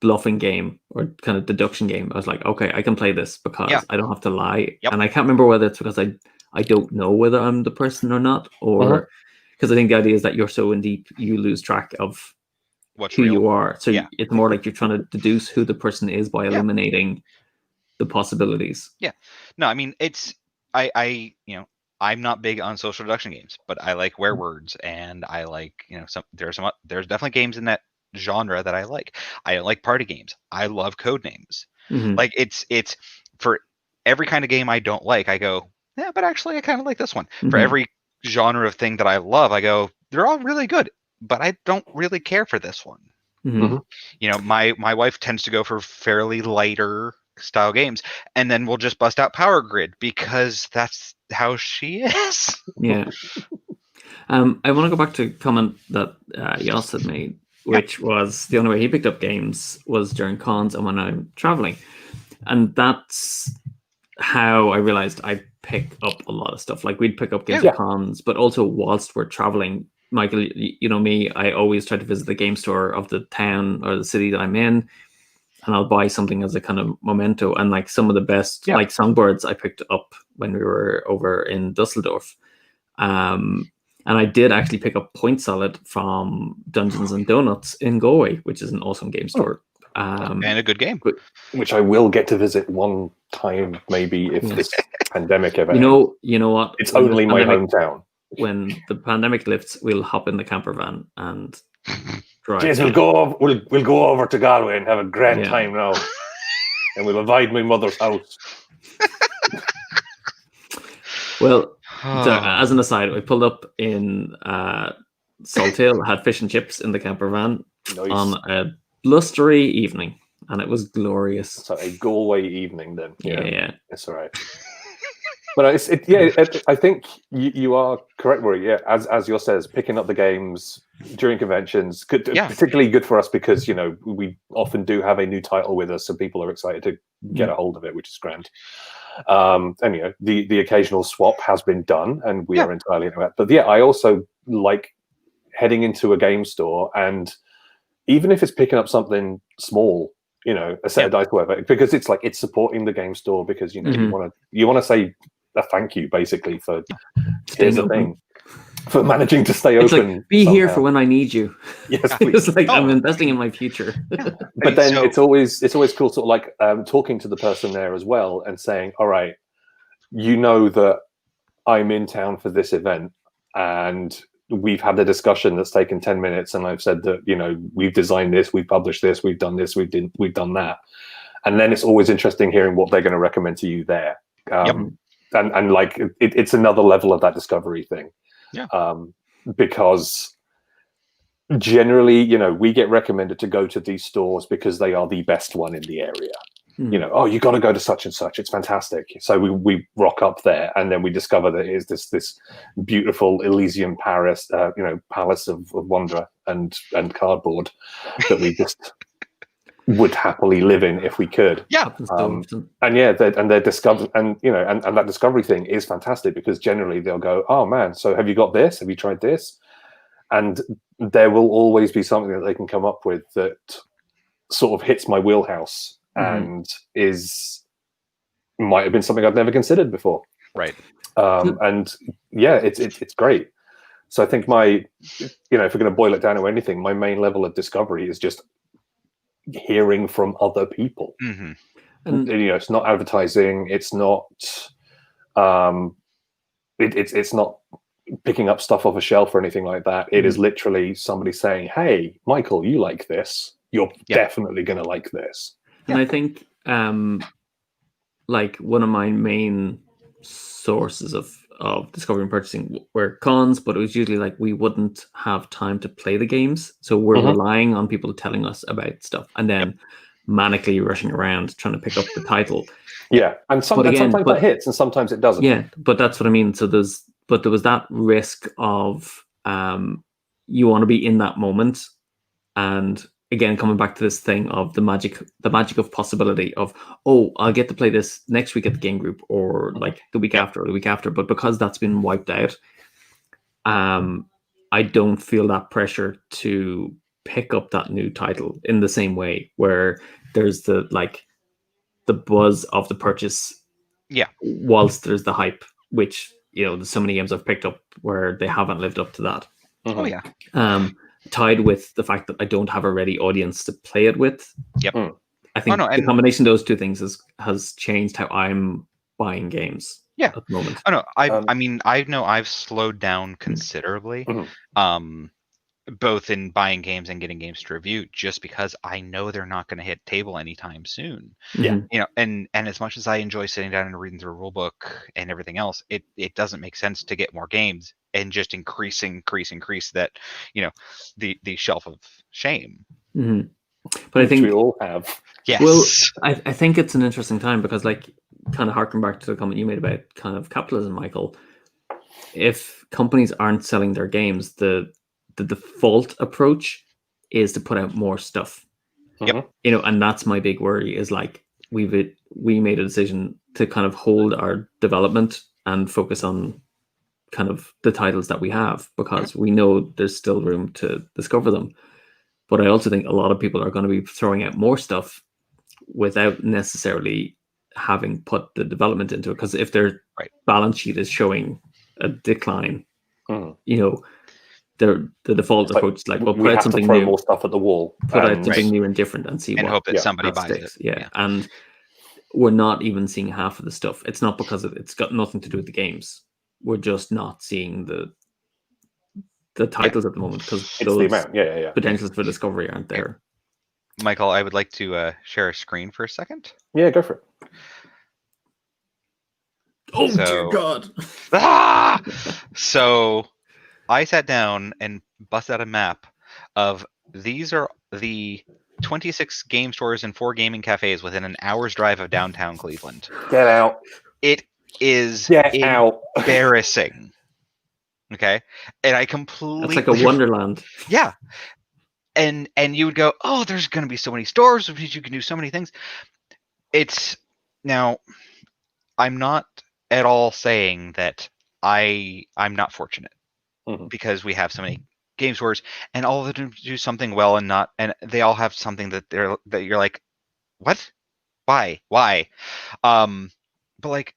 bluffing game or kind of deduction game. I was like, okay, I can play this because I don't have to lie. Yep. And I can't remember whether it's because I don't know whether I'm the person or not, or because I think the idea is that you're so in deep you lose track of who you are. So it's more like you're trying to deduce who the person is by eliminating the possibilities. Yeah. No, I mean, I'm not big on social deduction games, but I like werewolves, and I like, there's definitely games in that genre that I like. I like party games. I love code names. Like it's for every kind of game I don't like, I go, yeah, but actually I kind of like this one. For every genre of thing that I love, I go, they're all really good, but I don't really care for this one. My wife tends to go for fairly lighter style games, and then we'll just bust out Power Grid because that's how she is. Yeah. I want to go back to a comment that Yoss had made, which was the only way he picked up games was during cons and when I'm traveling. And that's how I realized I pick up a lot of stuff. Like we'd pick up games at cons, but also whilst we're traveling. Michael, you know me, I always try to visit the game store of the town or the city that I'm in, and I'll buy something as a kind of memento. And like some of the best, like Songbirds, I picked up when we were over in Dusseldorf. And I did actually pick up Point Salad from Dungeons and Donuts in Galway, which is an awesome game store. And a good game. Which I will get to visit one time, maybe, if this pandemic ever ends. You know what? It's only my hometown. When the pandemic lifts, we'll hop in the camper van and drive. Jeez, we'll go over to Galway and have a grand time now. And we'll avoid my mother's house. Well, as an aside, I pulled up in Salthill, had fish and chips in the camper van on a blustery evening, and it was glorious. So a Galway evening then. Yeah. It's all right. But I think you are correct, Rory. Yeah, as yours says, picking up the games during conventions, particularly good for us because we often do have a new title with us, so people are excited to get a hold of it, which is grand. And the occasional swap has been done, and we are entirely into that. But I also like heading into a game store, and even if it's picking up something small, a set of dice, whatever, because it's like it's supporting the game store because you want to say a thank you basically for here's the thing for managing to stay open. Like, be here for when I need you. Yes, please. It's like I'm investing in my future. But then it's always cool, sort of like talking to the person there as well and saying, all right, that I'm in town for this event and we've had a discussion that's taken 10 minutes and I've said that we've designed this, we've published this, we've done this, we've done that, and then it's always interesting hearing what they're going to recommend to you there. And like it's another level of that discovery thing, because generally we get recommended to go to these stores because they are the best one in the area. You got to go to such and such, it's fantastic. So we rock up there, and then we discover that it is this beautiful Elysian palace of wonder and cardboard that we just would happily live in if we could. They're discovered, and that discovery thing is fantastic because generally they'll go, oh man, so have you got this, have you tried this? And there will always be something that they can come up with that sort of hits my wheelhouse and might have been something I've never considered before. Right. It's great. So I think if we're going to boil it down to anything, my main level of discovery is just hearing from other people. And it's not advertising, it's not it's not picking up stuff off a shelf or anything like that. It is literally somebody saying, "Hey, Michael, you like this? You're definitely going to like this." And I think, like one of my main sources of discovering purchasing were cons, but it was usually like we wouldn't have time to play the games, so we're relying on people telling us about stuff, and then manically rushing around trying to pick up the title. Yeah, and sometimes that hits, and sometimes it doesn't. Yeah, but that's what I mean. So there was that risk of you want to be in that moment, and again coming back to this thing of the magic of possibility of, oh, I'll get to play this next week at the game group, or like the week after or the week after. But because that's been wiped out, I don't feel that pressure to pick up that new title in the same way, where there's the buzz of the purchase, whilst there's the hype, which there's so many games I've picked up where they haven't lived up to that. Oh yeah. Tied with the fact that I don't have a ready audience to play it with. Yep. I think the combination of those two things has changed how I'm buying games. Yeah. At the moment. Oh no, I mean, I know I've slowed down considerably, both in buying games and getting games to review, just because I know they're not going to hit table anytime soon. Yeah. And as much as I enjoy sitting down and reading through a rule book and everything else, it doesn't make sense to get more games and just increase that, the shelf of shame. Mm-hmm. But I think we all have. Yes. Well, I think it's an interesting time because, like, kind of harking back to the comment you made about kind of capitalism, Michael. If companies aren't selling their games, the default approach is to put out more stuff. Yep. And that's my big worry is like we made a decision to kind of hold our development and focus on kind of the titles that we have because we know there's still room to discover them. But I also think a lot of people are going to be throwing out more stuff without necessarily having put the development into it. Because if their balance sheet is showing a decline, the default approach is like, well, put out something new, more stuff at the wall, put out something new and different, and see and hope that somebody buys sticks. it. Yeah, and we're not even seeing half of the stuff. It's not because it's got nothing to do with the games. We're just not seeing the titles at the moment because those the amount. potentials for discovery aren't there. Michael, I would like to share a screen for a second. Yeah, go for it. Oh, dear God. So I sat down and busted out a map of these are the 26 game stores and 4 gaming cafes within an hour's drive of downtown Cleveland. Get out. It is embarrassing. Okay. And I completely... It's like a wonderland. Yeah. And you would go, oh, there's going to be so many stores because you can do so many things. Now, I'm not at all saying that I'm not fortunate because we have so many game stores and all of them do something well and they all have something that you're like, what? Why? But like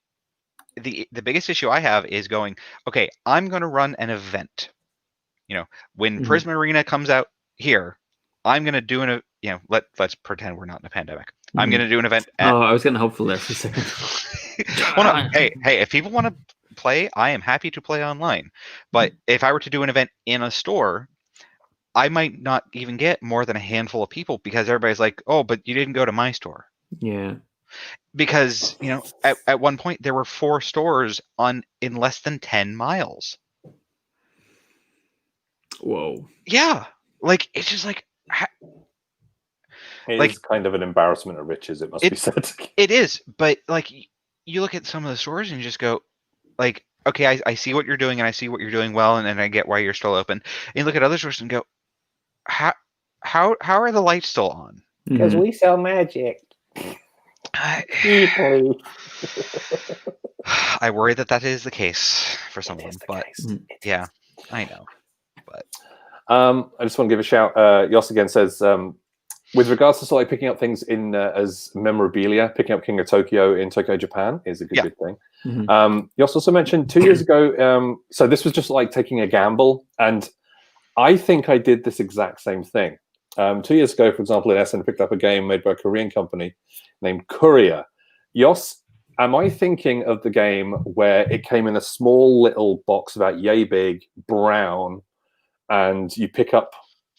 the biggest issue I have is going, okay, I'm going to run an event. When Prism Arena comes out here, I'm going to do let's pretend we're not in a pandemic. I'm going to do an event. I was getting hopeful there for a second. Well, no, hey, if people want to play, I am happy to play online. But if I were to do an event in a store, I might not even get more than a handful of people because everybody's like, oh, but you didn't go to my store. Yeah. Because, at one point there were 4 stores in less than 10 miles. Whoa. Yeah. Like, it's just like... It is kind of an embarrassment of riches, it must be said. It is, but like you look at some of the stores and you just go, like, okay, I see what you're doing and I see what you're doing well, and I get why you're still open. And you look at other stores and go, how are the lights still on? Because we sell magic. People. I worry that is the case for someone, but yeah, I know. But I just want to give a shout. Yoss again says, with regards to sort of picking up things in as memorabilia, picking up King of Tokyo in Tokyo, Japan is a good thing. Yoss also mentioned 2 years ago, so this was just like taking a gamble, and I think I did this exact same thing. 2 years ago, for example, in Essen, picked up a game made by a Korean company named Courier. Yoss Am I thinking of the game where it came in a small little box about yay big, brown, and you pick up?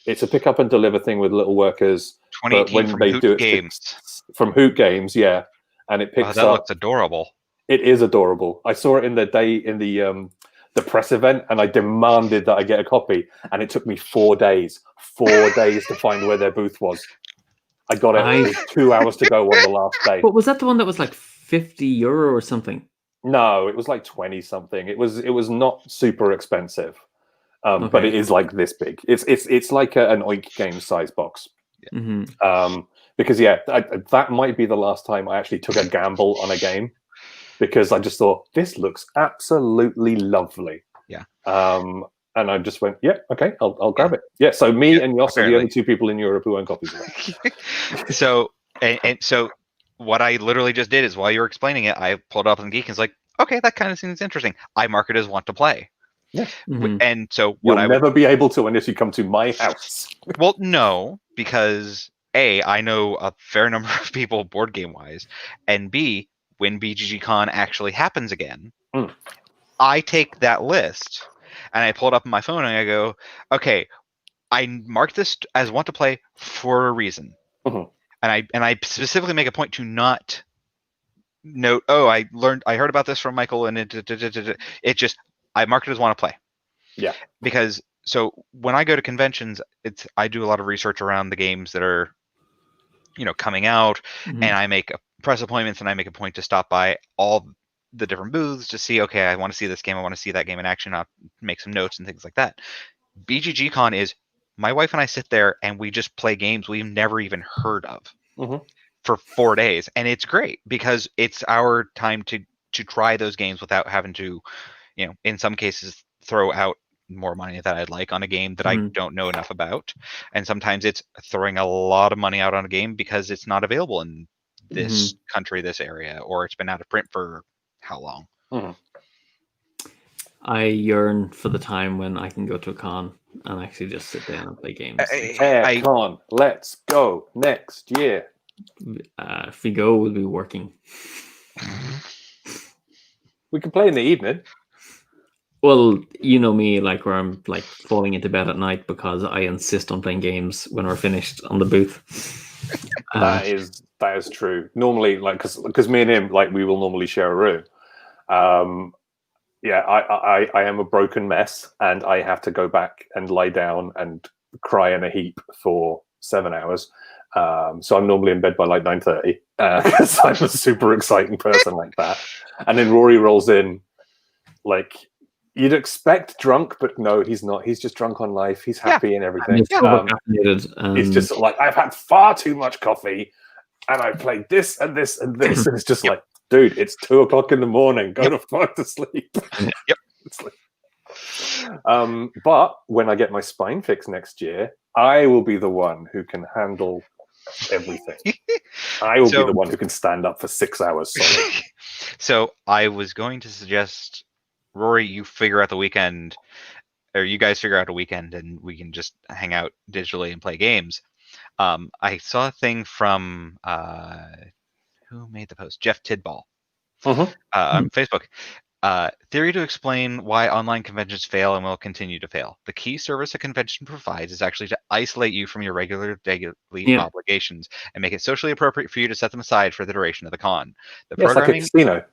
It's a pick up and deliver thing with little workers. But 2018 when from they Hoot do it Games. from Hoot Games, yeah, and it picks that up. looks adorable. It is adorable. I saw it in the press event, and I demanded that I get a copy. And it took me 4 days. 4 days to find where their booth was. I got it with 2 hours to go on the last day. But was that the one that was like €50 or something? No, it was like 20 something. It was not super expensive, Okay. but it is like this big. It's like an Oink Games size box. Mhm. Because that might be the last time I actually took a gamble on a game, because I just thought this looks absolutely lovely. Yeah. And I just went, yeah, okay, I'll grab it. Yeah. So me and Yoss are the apparently. only two people in Europe who own copies of it. So what I literally just did is, while you were explaining it, I pulled up on Geek and was like, okay, that kind of seems interesting. I mark it as want to play. Yeah. Mhm. And so You'll what I would never be able to unless you come to my house. Well, no, because A, I know a fair number of people board game wise, and B, when BGGCon actually happens again, I take that list and I pull it up on my phone and I go, okay, I marked this as want to play for a reason. Mhm. And I specifically make a point to not note, oh, I heard about this from Michael, and it just, I marked it as want to play. Yeah. Because so when I go to conventions, I do a lot of research around the games that are, coming out, Mhm. and I make press appointments, and I make a point to stop by all the different booths to see, okay, I want to see this game, I want to see that game in action, I'll make some notes and things like that. BGGCon is, my wife and I sit there and we just play games we've never even heard of for 4 days, and it's great because it's our time to try those games without having to, in some cases, throw out more money than I'd like on a game that I don't know enough about. And sometimes it's throwing a lot of money out on a game because it's not available in this country, this area, or it's been out of print for how long. I yearn for the time when I can go to a con and actually just sit down and play games. Con, let's go next year. Figo will be working. We can play in the evening. Well, you know me, like where I'm like falling into bed at night because I insist on playing games when we're finished on the booth. That is true. Normally, like because me and him, like, we will normally share a room. I am a broken mess, and I have to go back and lie down and cry in a heap for 7 hours. So I'm normally in bed by like 9:30 because I'm a super exciting person like that. And then Rory rolls in, like, you'd expect drunk, but no, he's not. He's just drunk on life. He's happy and everything. He's just like, I've had far too much coffee, and I played this and this and this, and it's just like, dude, it's 2:00 in the morning. Go to fuck to sleep. It's like, but when I get my spine fixed next year, I will be the one who can handle everything. I will be the one who can stand up for 6 hours solid. So I was going to suggest, Rory, you figure out the weekend, or you guys figure out a weekend, and we can just hang out digitally and play games. I saw a thing from who made the post? Jeff Tidball on Facebook. Theory to explain why online conventions fail and will continue to fail. The key service a convention provides is actually to isolate you from your regular daily obligations and make it socially appropriate for you to set them aside for the duration of the con. The programming, it's like a casino.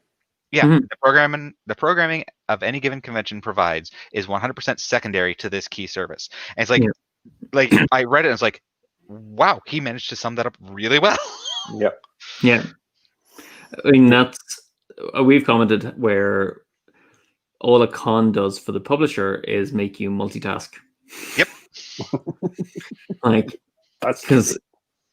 The programming of any given convention provides is 100% secondary to this key service. And it's like I read it and it's like, wow, he managed to sum that up really well. Yeah. I mean, that's, we've commented where all a con does for the publisher is make you multitask. Yep. Like, that's because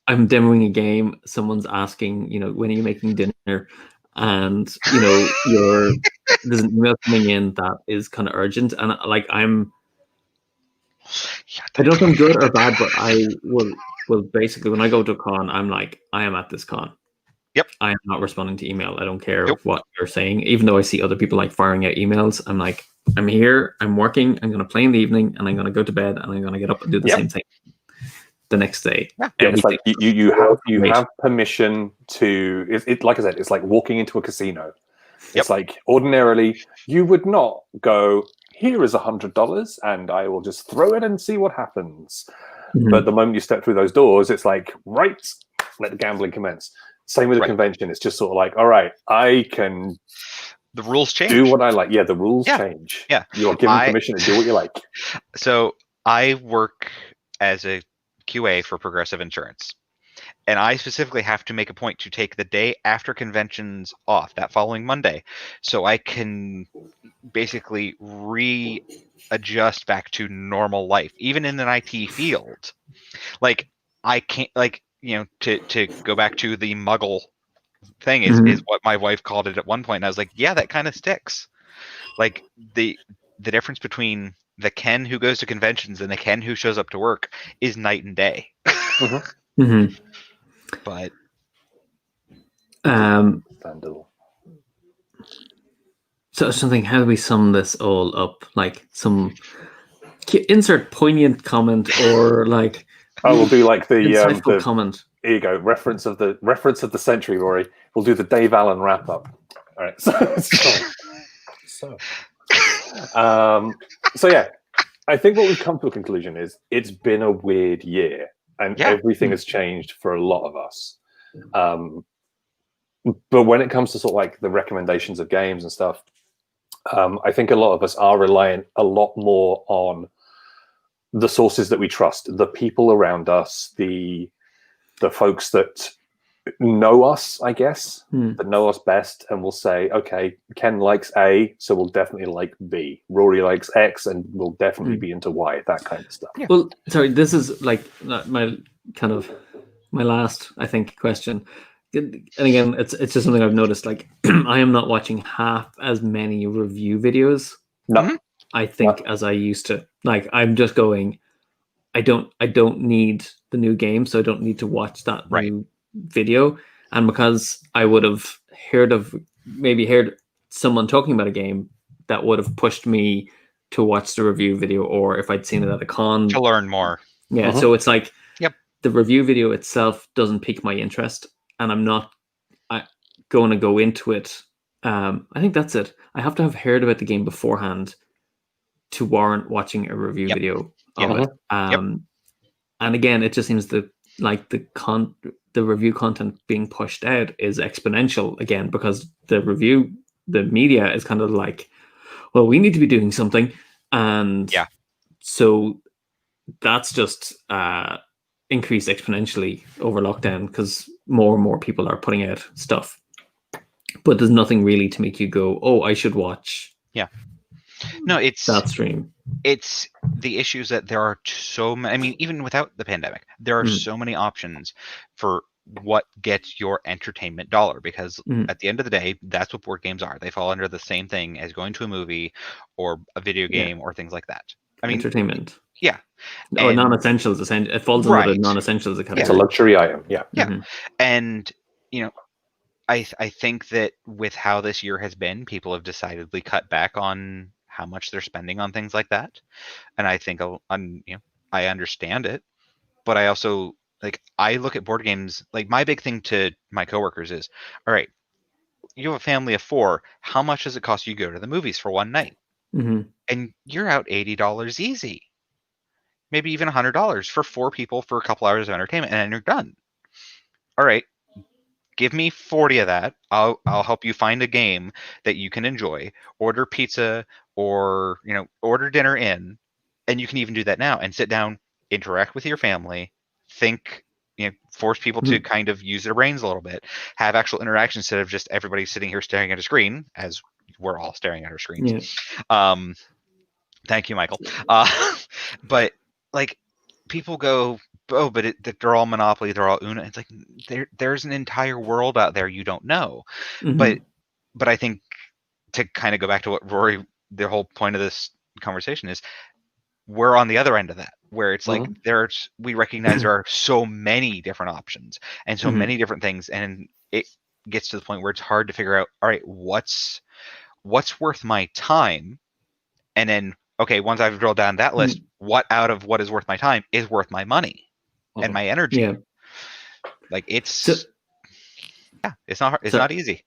I'm demoing a game, someone's asking, when are you making dinner? And there's an email coming in that is kind of urgent, and like I don't know if I'm good or bad, but I will basically, when I go to a con, I'm like, I am at this con. Yep. I am not responding to email. I don't care what you're saying, even though I see other people like firing out emails. I'm like, I'm here, I'm working, I'm going to play in the evening, and I'm going to go to bed, and I'm going to get up and do the same thing. the next day. Yeah, it's like you have permission to. It like I said, it's like walking into a casino. It's like ordinarily you would not go, here is $100 and I will just throw it and see what happens. Mhm. But the moment you step through those doors, it's like, right, let the gambling commence. Same with a convention. It's just sort of like, all right, I can the rules change. do what I like. Yeah, the rules change. Yeah. You are given permission to do what you like. So I work as a QA for Progressive Insurance. And I specifically have to make a point to take the day after conventions off, that following Monday, so I can basically readjust back to normal life, even in an IT field. Like, I can't, like, you know, to go back to the muggle thing is what my wife called it at one point. And I was like, yeah, that kind of sticks. Like, the difference between the Ken who goes to conventions and the Ken who shows up to work is night and day. But so something, how do we sum this all up? Like some insert poignant comment or like we'll do like the insightful comment. Here you go, reference of the century, Rory. We'll do the Dave Allen wrap up. All right. So yeah, I think what we've come to a conclusion is it's been a weird year and everything has changed for a lot of us. But when it comes to sort of like the recommendations of games and stuff, I think a lot of us are relying a lot more on the sources that we trust, the people around us, the folks that know us, I guess, that know us best, and will say, okay, Ken likes A, so we'll definitely like B. Rory likes X, and we'll definitely be into Y, that kind of stuff. Yeah. Well, sorry, this is like my last, I think, question. And again, it's just something I've noticed. Like, I am not watching half as many review videos. No, I think as I used to. Like, I'm just going, I don't need the new game, so I don't need to watch that new video. And because I would have heard someone talking about a game, that would have pushed me to watch the review video, or if I'd seen it at a con to learn more. Yeah, so it's like the review video itself doesn't pique my interest, and I'm not going to go into it. I think that's it. I have to have heard about the game beforehand to warrant watching a review video of it. And again, it just seems that like the review content being pushed out is exponential again, because the media is kind of like, well, we need to be doing something, and so that's just increased exponentially over lockdown because more and more people are putting out stuff, but there's nothing really to make you go, oh, I should watch. No, it's that stream. It's the issues that there are so many. I mean, even without the pandemic, there are so many options for what gets your entertainment dollar, because at the end of the day, that's what board games are. They fall under the same thing as going to a movie or a video game or things like that. I mean, entertainment. Yeah. Or non-essentials. It falls under the non-essentials category. It's a luxury item. Yeah. And I think that with how this year has been, people have decidedly cut back on how much they're spending on things like that. And I think I understand it, but I also I look at board games, like my big thing to my coworkers is, all right, you have a family of 4. How much does it cost you to go to the movies for one night? And you're out $80 easy, maybe even $100 for 4 people for a couple hours of entertainment, and then you're done. All right, give me 40 of that. I'll help you find a game that you can enjoy, order pizza, or order dinner in, and you can even do that now and sit down, interact with your family, think, force people to kind of use their brains a little bit, have actual interaction instead of just everybody sitting here staring at a screen, as we're all staring at our screens. Thank you, Michael. But like, people go, oh, but they're all Monopoly, they're all Uno. It's like there's an entire world out there you don't know. But I think, to kind of go back to what Rory, the whole point of this conversation is, we're on the other end of that, where it's like we recognize there are so many different options and so many different things, and it gets to the point where it's hard to figure out, all right, what's worth my time, and then, okay, once I've drilled down that list, what out of what is worth my time is worth my money? and my energy. Yeah. Like it's So- it's not So- not easy.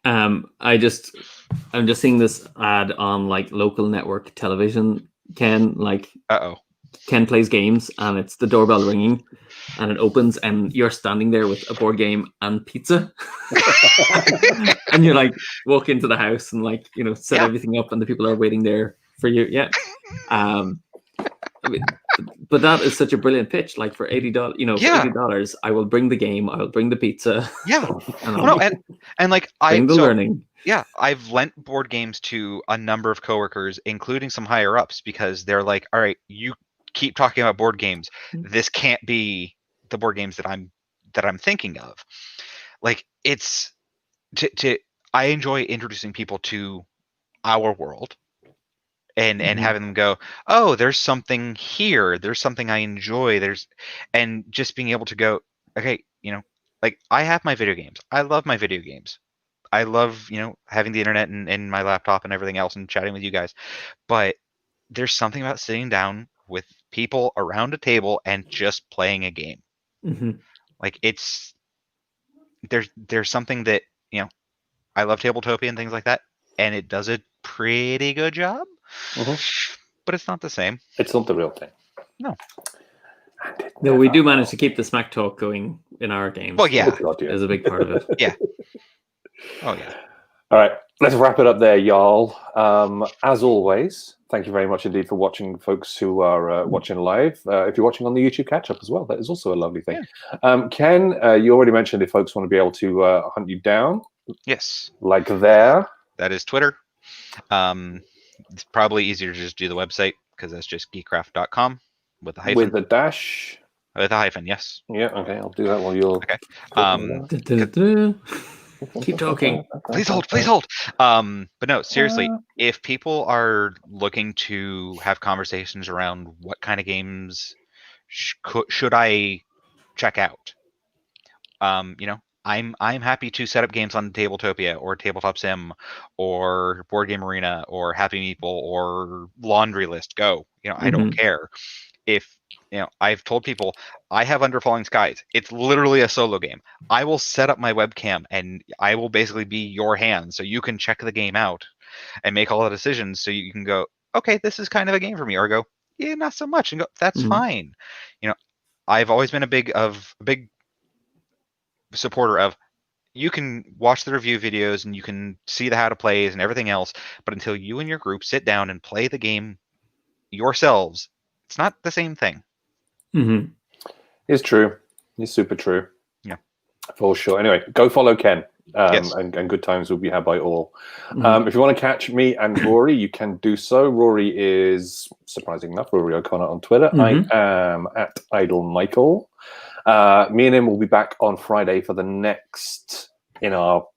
I'm just seeing this ad on like local network television. Ken plays games, and it's the doorbell ringing, and it opens, and you're standing there with a board game and pizza, and you're like walk into the house and like set Yeah. everything up, and the people are waiting there for you. Yeah. I mean, but that is such a brilliant pitch. Like for $80, Yeah. for $80, I will bring the game, I will bring the pizza. Yeah. and Well, no, and like bring the learning. Yeah, I've lent board games to a number of coworkers, including some higher ups, because they're like, "All right, you keep talking about board games. This can't be the board games that I'm thinking of." Like it's I enjoy introducing people to our world and having them go, "Oh, there's something here. There's something I enjoy. And just being able to go, okay, like I have my video games. I love my video games. I love, having the internet and my laptop and everything else and chatting with you guys. But there's something about sitting down with people around a table and just playing a game. Mm-hmm. Like there's something that, I love Tabletopia and things like that, and it does a pretty good job. But it's not the same. It's not the real thing. No. No, we do manage to keep the smack talk going in our games. Well, yeah. Is a big part of it. Yeah. Oh, yeah. All right, let's wrap it up there, y'all. As always, thank you very much indeed for watching, folks who are watching live. If you're watching on the YouTube catch-up as well, that is also a lovely thing. Yeah. Ken, you already mentioned if folks want to be able to hunt you down. Yes. Like there. That is Twitter. It's probably easier to just do the website because that's just geekcraft.com with a hyphen. With a dash. With a hyphen, yes. Yeah, okay, I'll do that while you're... Okay. Keep talking. Please hold. But no, seriously, if people are looking to have conversations around what kind of games should I check out, I'm happy to set up games on Tabletopia or Tabletop Sim or Board Game Arena or Happy Meeple or Laundry List. Go. I don't care. If I've told people I have Under Falling Skies. It's literally a solo game. I will set up my webcam and I will basically be your hand so you can check the game out and make all the decisions so you can go, okay, this is kind of a game for me, or go, yeah, not so much, and go, that's fine. I've always been a big supporter of you can watch the review videos and you can see the how to plays and everything else, but until you and your group sit down and play the game yourselves, it's not the same thing. It's true. It's super true. Yeah. For sure. Anyway, go follow Ken. Yes. And good times will be had by all. If you want to catch me and Rory, you can do so. Rory is, surprising enough, Rory O'Connor on Twitter. I am at Idle Michael. Me and him will be back on Friday for the next in our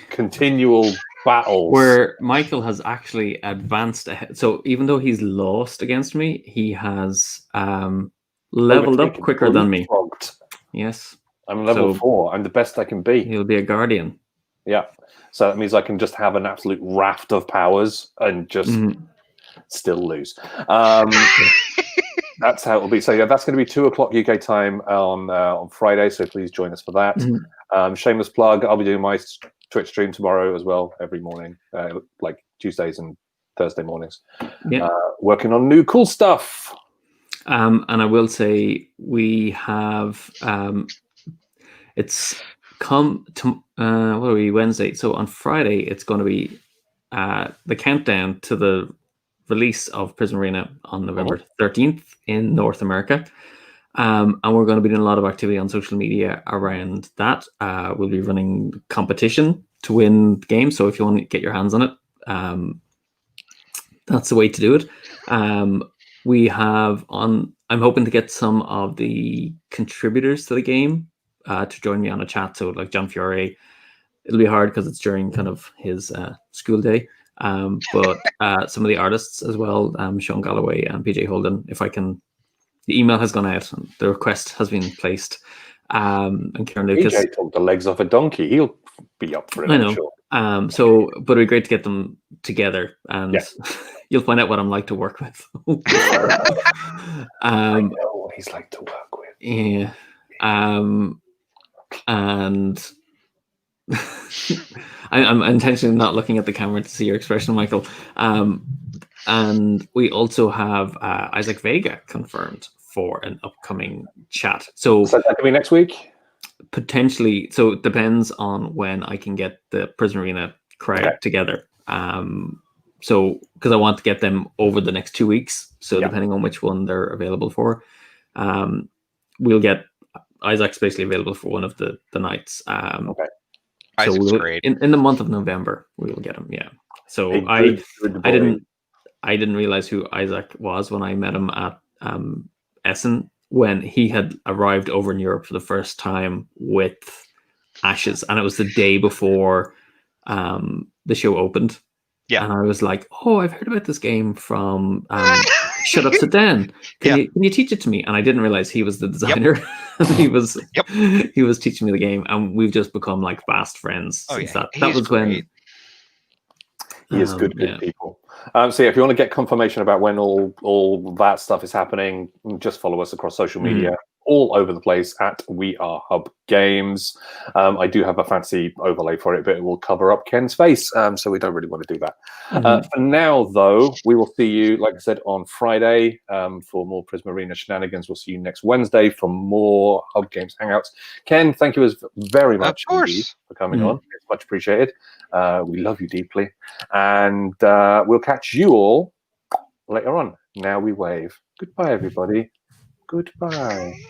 continual battles. Where Michael has actually advanced ahead. So even though he's lost against me, he has leveled up quicker than me. Yes. I'm level 4. I'm the best I can be. He'll be a guardian. Yeah. So that means I can just have an absolute raft of powers and just still lose. That's how it'll be. So yeah, that's going to be 2:00 UK time on Friday. So please join us for that. Shameless plug. I'll be doing my Twitch stream tomorrow as well, every morning, like Tuesdays and Thursday mornings. Yeah. Working on new cool stuff. And I will say we have it's come to what are we, Wednesday? So on Friday it's going to be the countdown to the release of Prison Arena on November 13th in North America. And we're going to be doing a lot of activity on social media around that. We'll be running competition to win the game. So if you want to get your hands on it, that's the way to do it. We have I'm hoping to get some of the contributors to the game to join me on a chat. So like John Fiore, it'll be hard because it's during kind of his school day. But some of the artists as well, Sean Galloway and PJ Holden, if I can, the email has gone out and the request has been placed. And Kieran Lucas. PJ took the legs off a donkey. He'll be up for it, I'm sure. But it'd be great to get them together, and you'll find out what I'm like to work with. I know what he's like to work with. Yeah. And I'm intentionally not looking at the camera to see your expression, Michael. And we also have Isaac Vega confirmed for an upcoming chat. So that could be next week? Potentially. So it depends on when I can get the Prison Arena crowd together. So because I want to get them over the next 2 weeks. So depending on which one they're available for, we'll get Isaac's basically available for one of the nights. So Isaac's great. In the month of November, we will get him. Yeah. So I didn't realize who Isaac was when I met him at Essen, when he had arrived over in Europe for the first time with Ashes, and it was the day before the show opened. Yeah. And I was like, "Oh, I've heard about this game from Shut Up, Sit Down. Can you teach it to me?" And I didn't realize he was the designer. he was teaching me the game, and we've just become like fast friends since that. That was great. He is good people. So if you want to get confirmation about when all that stuff is happening, just follow us across social media all over the place at We Are Hub Games. I do have a fancy overlay for it, but it will cover up Ken's face, so we don't really want to do that. For now, though, we will see you, like I said, on Friday for more Prism Arena shenanigans. We'll see you next Wednesday for more Hub Games Hangouts. Ken, thank you very much indeed for coming on. It's much appreciated. We love you deeply. And we'll catch you all later on. Now we wave. Goodbye, everybody. Goodbye.